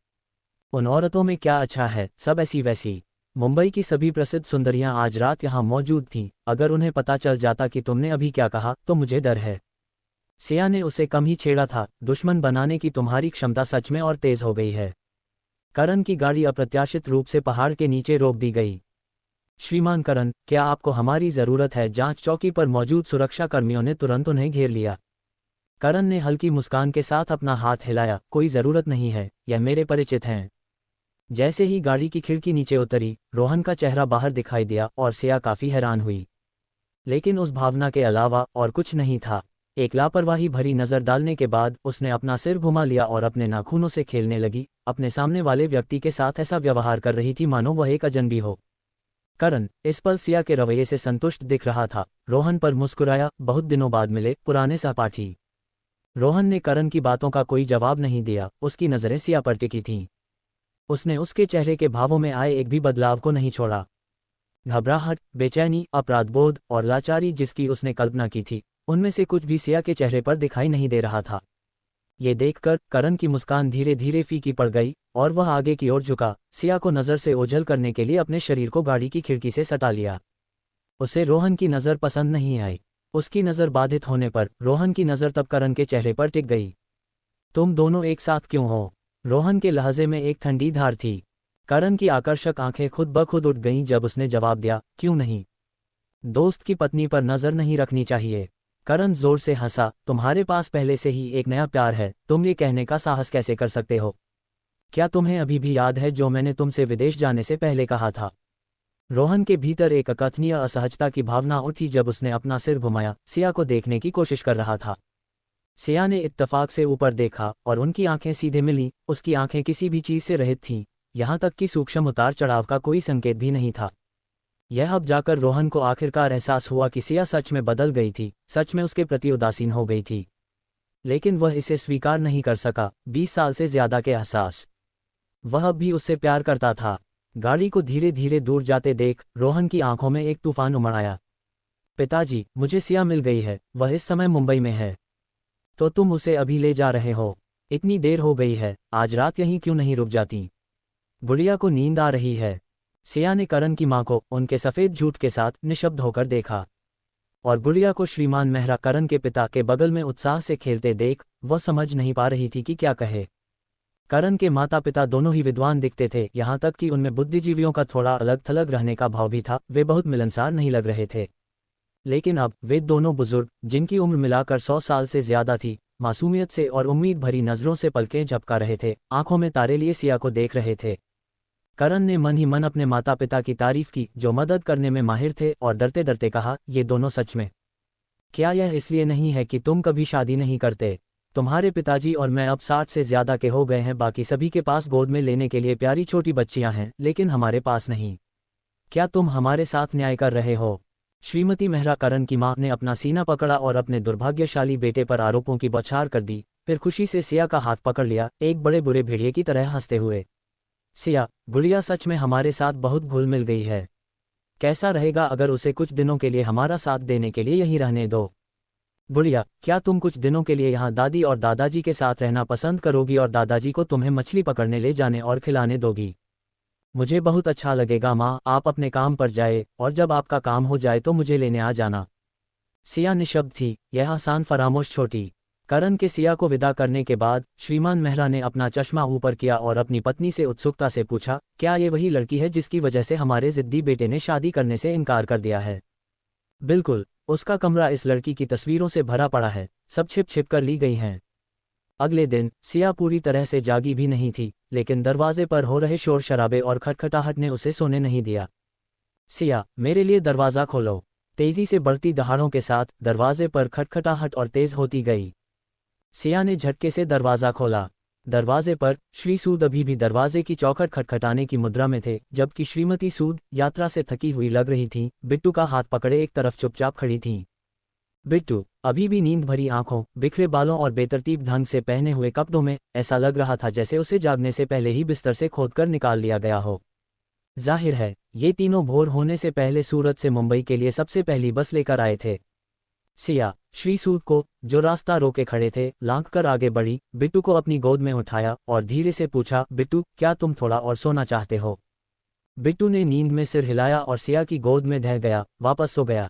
उन औरतों में क्या अच्छा है, सब ऐसी वैसी। मुंबई की सभी प्रसिद्ध सुंदरियां आज रात यहाँ मौजूद थीं। अगर उन्हें पता चल जाता कि तुमने अभी क्या कहा तो मुझे डर है। सिया ने उसे कम ही छेड़ा था। दुश्मन बनाने की तुम्हारी क्षमता सच में और तेज हो गई है। करण की गाड़ी अप्रत्याशित रूप से पहाड़ के नीचे रोक दी गई। श्रीमान करण, क्या आपको हमारी जरूरत है? जांच चौकी पर मौजूद सुरक्षा कर्मियों ने तुरंत उन्हें घेर लिया। करण ने हल्की मुस्कान के साथ अपना हाथ हिलाया। कोई जरूरत नहीं है, यह मेरे परिचित हैं। जैसे ही गाड़ी की खिड़की नीचे उतरी, रोहन का चेहरा बाहर दिखाई दिया और सिया काफी हैरान हुई। लेकिन उस भावना के अलावा और कुछ नहीं था। एक लापरवाही भरी नजर डालने के बाद उसने अपना सिर घुमा लिया और अपने नाखूनों से खेलने लगी। अपने सामने वाले व्यक्ति के साथ ऐसा व्यवहार कर रही थी मानो वह एक अजनबी हो। करण इस पल सिया के रवैये से संतुष्ट दिख रहा था। रोहन पर मुस्कुराया। बहुत दिनों बाद मिले पुराने सहपाठी। रोहन ने करण की बातों का कोई जवाब नहीं दिया। उसकी नजरें सिया पर टिकी थीं। उसने उसके चेहरे के भावों में आए एक भी बदलाव को नहीं छोड़ा। घबराहट, बेचैनी, अपराधबोध और लाचारी जिसकी उसने कल्पना की थी, उनमें से कुछ भी सिया के चेहरे पर दिखाई नहीं दे रहा था। ये देखकर करण की मुस्कान धीरे धीरे फीकी पड़ गई और वह आगे की ओर झुका, सिया को नज़र से ओझल करने के लिए अपने शरीर को गाड़ी की खिड़की से सटा लिया। उसे रोहन की नज़र पसंद नहीं आई। उसकी नज़र बाधित होने पर रोहन की नज़र तब करण के चेहरे पर टिक गई। तुम दोनों एक साथ क्यों हो? रोहन के लहजे में एक ठंडी धार थी। करण की आकर्षक आंखें खुद ब खुद उठ गईं जब उसने जवाब दिया, क्यों नहीं? दोस्त की पत्नी पर नज़र नहीं रखनी चाहिए। करण जोर से हंसा, तुम्हारे पास पहले से ही एक नया प्यार है, तुम ये कहने का साहस कैसे कर सकते हो? क्या तुम्हें अभी भी याद है जो मैंने तुमसे विदेश जाने से पहले कहा था? रोहन के भीतर एक अकथनीय असहजता की भावना उठी जब उसने अपना सिर घुमाया, सिया को देखने की कोशिश कर रहा था। सिया ने इत्तफाक से ऊपर देखा और उनकी आंखें सीधे मिलीं। उसकी आंखें किसी भी चीज़ से रहित थीं, यहाँ तक कि सूक्ष्म उतार चढ़ाव का कोई संकेत भी नहीं था। यह अब जाकर रोहन को आखिरकार एहसास हुआ कि सिया सच में बदल गई थी, सच में उसके प्रति उदासीन हो गई थी। लेकिन वह इसे स्वीकार नहीं कर सका। 20 साल से ज्यादा के एहसास। वह अब भी उससे प्यार करता था। गाड़ी को धीरे धीरे दूर जाते देख रोहन की आंखों में एक तूफान उमड़ आया। पिताजी, मुझे सिया मिल गई है, वह इस समय मुंबई में है। तो तुम उसे अभी ले जा रहे हो? इतनी देर हो गई है, आज रात यहीं क्यों नहीं रुक जाती? गुड़िया को नींद आ रही है। सिया ने करण की मां को उनके सफ़ेद झूठ के साथ निशब्द होकर देखा और गुड़िया को श्रीमान मेहरा करण के पिता के बगल में उत्साह से खेलते देख वह समझ नहीं पा रही थी कि क्या कहे। करण के माता पिता दोनों ही विद्वान दिखते थे, यहाँ तक कि उनमें बुद्धिजीवियों का थोड़ा अलग थलग रहने का भाव भी था। वे बहुत मिलनसार नहीं लग रहे थे। लेकिन अब वे दोनों बुजुर्ग, जिनकी उम्र मिलाकर 100 साल से ज्यादा थी, मासूमियत से और उम्मीद भरी नजरों से पलकें झपका रहे थे, आंखों में तारे लिए सिया को देख रहे थे। करण ने मन ही मन अपने माता पिता की तारीफ की, जो मदद करने में माहिर थे, और डरते डरते कहा, ये दोनों सच में? क्या यह इसलिए नहीं है कि तुम कभी शादी नहीं करते? तुम्हारे पिताजी और मैं अब 60 से ज्यादा के हो गए हैं, बाकी सभी के पास गोद में लेने के लिए प्यारी छोटी बच्चियां हैं, लेकिन हमारे पास नहीं। क्या तुम हमारे साथ न्याय कर रहे हो? श्रीमती मेहरा करण की मां ने अपना सीना पकड़ा और अपने दुर्भाग्यशाली बेटे पर आरोपों की बौछार कर दी। फिर खुशी से सिया का हाथ पकड़ लिया, एक बड़े बुरे भेड़िए की तरह हंसते हुए। सिया, गुड़िया सच में हमारे साथ बहुत घुल मिल गई है। कैसा रहेगा अगर उसे कुछ दिनों के लिए हमारा साथ देने के लिए यहीं रहने दो? गुड़िया, क्या तुम कुछ दिनों के लिए यहाँ दादी और दादाजी के साथ रहना पसंद करोगी और दादाजी को तुम्हें मछली पकड़ने ले जाने और खिलाने दोगी? मुझे बहुत अच्छा लगेगा माँ, आप अपने काम पर जाए और जब आपका काम हो जाए तो मुझे लेने आ जाना। सिया निशब्द थी, यह आसान फरामोश छोटी। करण के सिया को विदा करने के बाद श्रीमान मेहरा ने अपना चश्मा ऊपर किया और अपनी पत्नी से उत्सुकता से पूछा, क्या ये वही लड़की है जिसकी वजह से हमारे जिद्दी बेटे ने शादी करने से इनकार कर दिया है? बिल्कुल, उसका कमरा इस लड़की की तस्वीरों से भरा पड़ा है, सब छिप छिप कर ली गई हैं। अगले दिन सिया पूरी तरह से जागी भी नहीं थी, लेकिन दरवाजे पर हो रहे शोर शराबे और खटखटाहट ने उसे सोने नहीं दिया। सिया, मेरे लिए दरवाज़ा खोलो। तेजी से बढ़ती दहाड़ों के साथ दरवाजे पर खटखटाहट और तेज होती गई। सिया ने झटके से दरवाज़ा खोला। दरवाजे पर श्री सूद अभी भी दरवाजे की चौखट खटखटाने की मुद्रा में थे, जबकि श्रीमती सूद यात्रा से थकी हुई लग रही थीं, बिट्टू का हाथ पकड़े एक तरफ चुपचाप खड़ी थीं। बिट्टू, अभी भी नींद भरी आंखों, बिखरे बालों और बेतरतीब ढंग से पहने हुए कपड़ों में, ऐसा लग रहा था जैसे उसे जागने से पहले ही बिस्तर से खोदकर निकाल लिया गया हो। जाहिर है, ये तीनों भोर होने से पहले सूरत से मुंबई के लिए सबसे पहली बस लेकर आए थे। सिया, श्री सूद को, जो रास्ता रोके खड़े थे, लांघ कर आगे बढ़ी, बिट्टू को अपनी गोद में उठाया और धीरे से पूछा, बिट्टू, क्या तुम थोड़ा और सोना चाहते हो? बिट्टू ने नींद में सिर हिलाया और सिया की गोद में ढह गया, वापस सो गया।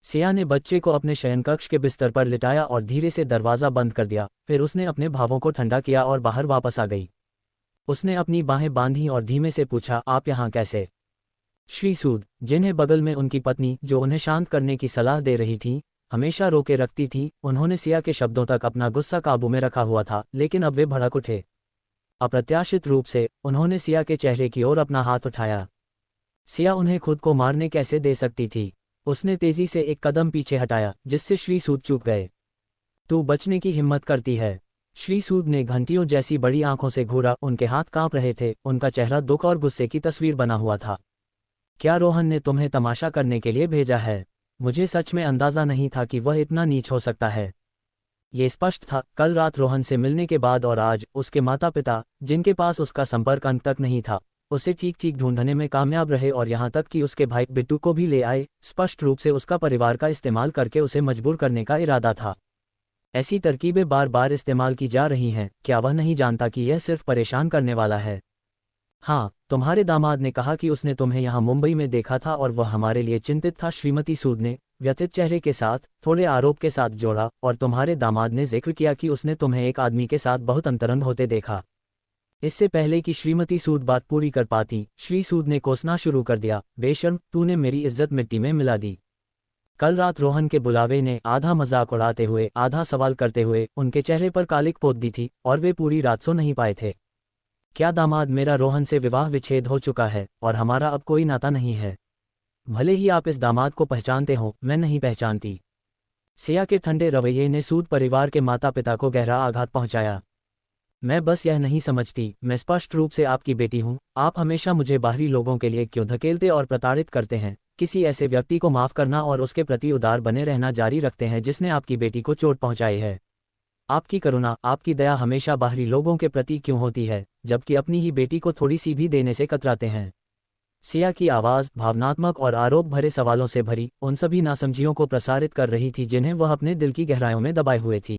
सिया ने बच्चे को अपने शयनकक्ष के बिस्तर पर लिटाया और धीरे से दरवाज़ा बंद कर दिया। फिर उसने अपने भावों को ठंडा किया और बाहर वापस आ गई। उसने अपनी बाहें बांधी और धीमे से पूछा, आप यहाँ कैसे? श्री सूद, जिन्हें बगल में उनकी पत्नी, जो उन्हें शांत करने की सलाह दे रही थी, हमेशा रोके रखती थी, उन्होंने सिया के शब्दों तक अपना गुस्सा काबू में रखा हुआ था, लेकिन अब वे भड़क उठे। अप्रत्याशित रूप से उन्होंने सिया के चेहरे की ओर अपना हाथ उठाया। सिया उन्हें खुद को मारने कैसे दे सकती थी? उसने तेजी से एक कदम पीछे हटाया, जिससे श्री सूद चूक गए। तू बचने की हिम्मत करती है? श्री सूद ने घंटियों जैसी बड़ी आंखों से घूरा, उनके हाथ कांप रहे थे, उनका चेहरा दुख और गुस्से की तस्वीर बना हुआ था। क्या रोहन ने तुम्हें तमाशा करने के लिए भेजा है? मुझे सच में अंदाजा नहीं था कि वह इतना नीच हो सकता है। ये स्पष्ट था, कल रात रोहन से मिलने के बाद और आज उसके माता पिता, जिनके पास उसका संपर्क अंत तक नहीं था, उसे ठीक ठीक ढूंढने में कामयाब रहे और यहाँ तक कि उसके भाई बिट्टू को भी ले आए। स्पष्ट रूप से उसका परिवार का इस्तेमाल करके उसे मजबूर करने का इरादा था। ऐसी तरकीबें बार बार इस्तेमाल की जा रही हैं, क्या वह नहीं जानता कि यह सिर्फ परेशान करने वाला है? हाँ, तुम्हारे दामाद ने कहा कि उसने तुम्हें यहाँ मुंबई में देखा था और वह हमारे लिए चिंतित था। श्रीमती सूद ने व्यथित चेहरे के साथ थोड़े आरोप के साथ जोड़ा, और तुम्हारे दामाद ने जिक्र किया कि उसने तुम्हें एक आदमी के साथ बहुत अंतरंग होते देखा। इससे पहले कि श्रीमती सूद बात पूरी कर पाती, श्री सूद ने कोसना शुरू कर दिया, बेशर्म, तूने मेरी इज्जत मिट्टी में मिला दी। कल रात रोहन के बुलावे ने आधा मजाक उड़ाते हुए आधा सवाल करते हुए उनके चेहरे पर कालिक पोत दी थी, और वे पूरी रात सो नहीं पाए थे। क्या दामाद, मेरा रोहन से विवाह विच्छेद हो चुका है और हमारा अब कोई नाता नहीं है। भले ही आप इस दामाद को पहचानते हो, मैं नहीं पहचानती। सिया के ठंडे रवैये ने सूद परिवार के माता पिता को गहरा आघात पहुंचाया। मैं बस यह नहीं समझती, मैं स्पष्ट रूप से आपकी बेटी हूं। आप हमेशा मुझे बाहरी लोगों के लिए क्यों धकेलते और प्रताड़ित करते हैं? किसी ऐसे व्यक्ति को माफ करना और उसके प्रति उदार बने रहना जारी रखते हैं जिसने आपकी बेटी को चोट पहुंचाई है। आपकी करुणा, आपकी दया हमेशा बाहरी लोगों के प्रति क्यों होती है, जबकि अपनी ही बेटी को थोड़ी सी भी देने से कतराते हैं? सिया की आवाज़ भावनात्मक और आरोप भरे सवालों से भरी उन सभी नासमझियों को प्रसारित कर रही थी जिन्हें वह अपने दिल की गहराइयों में दबाए हुए थी।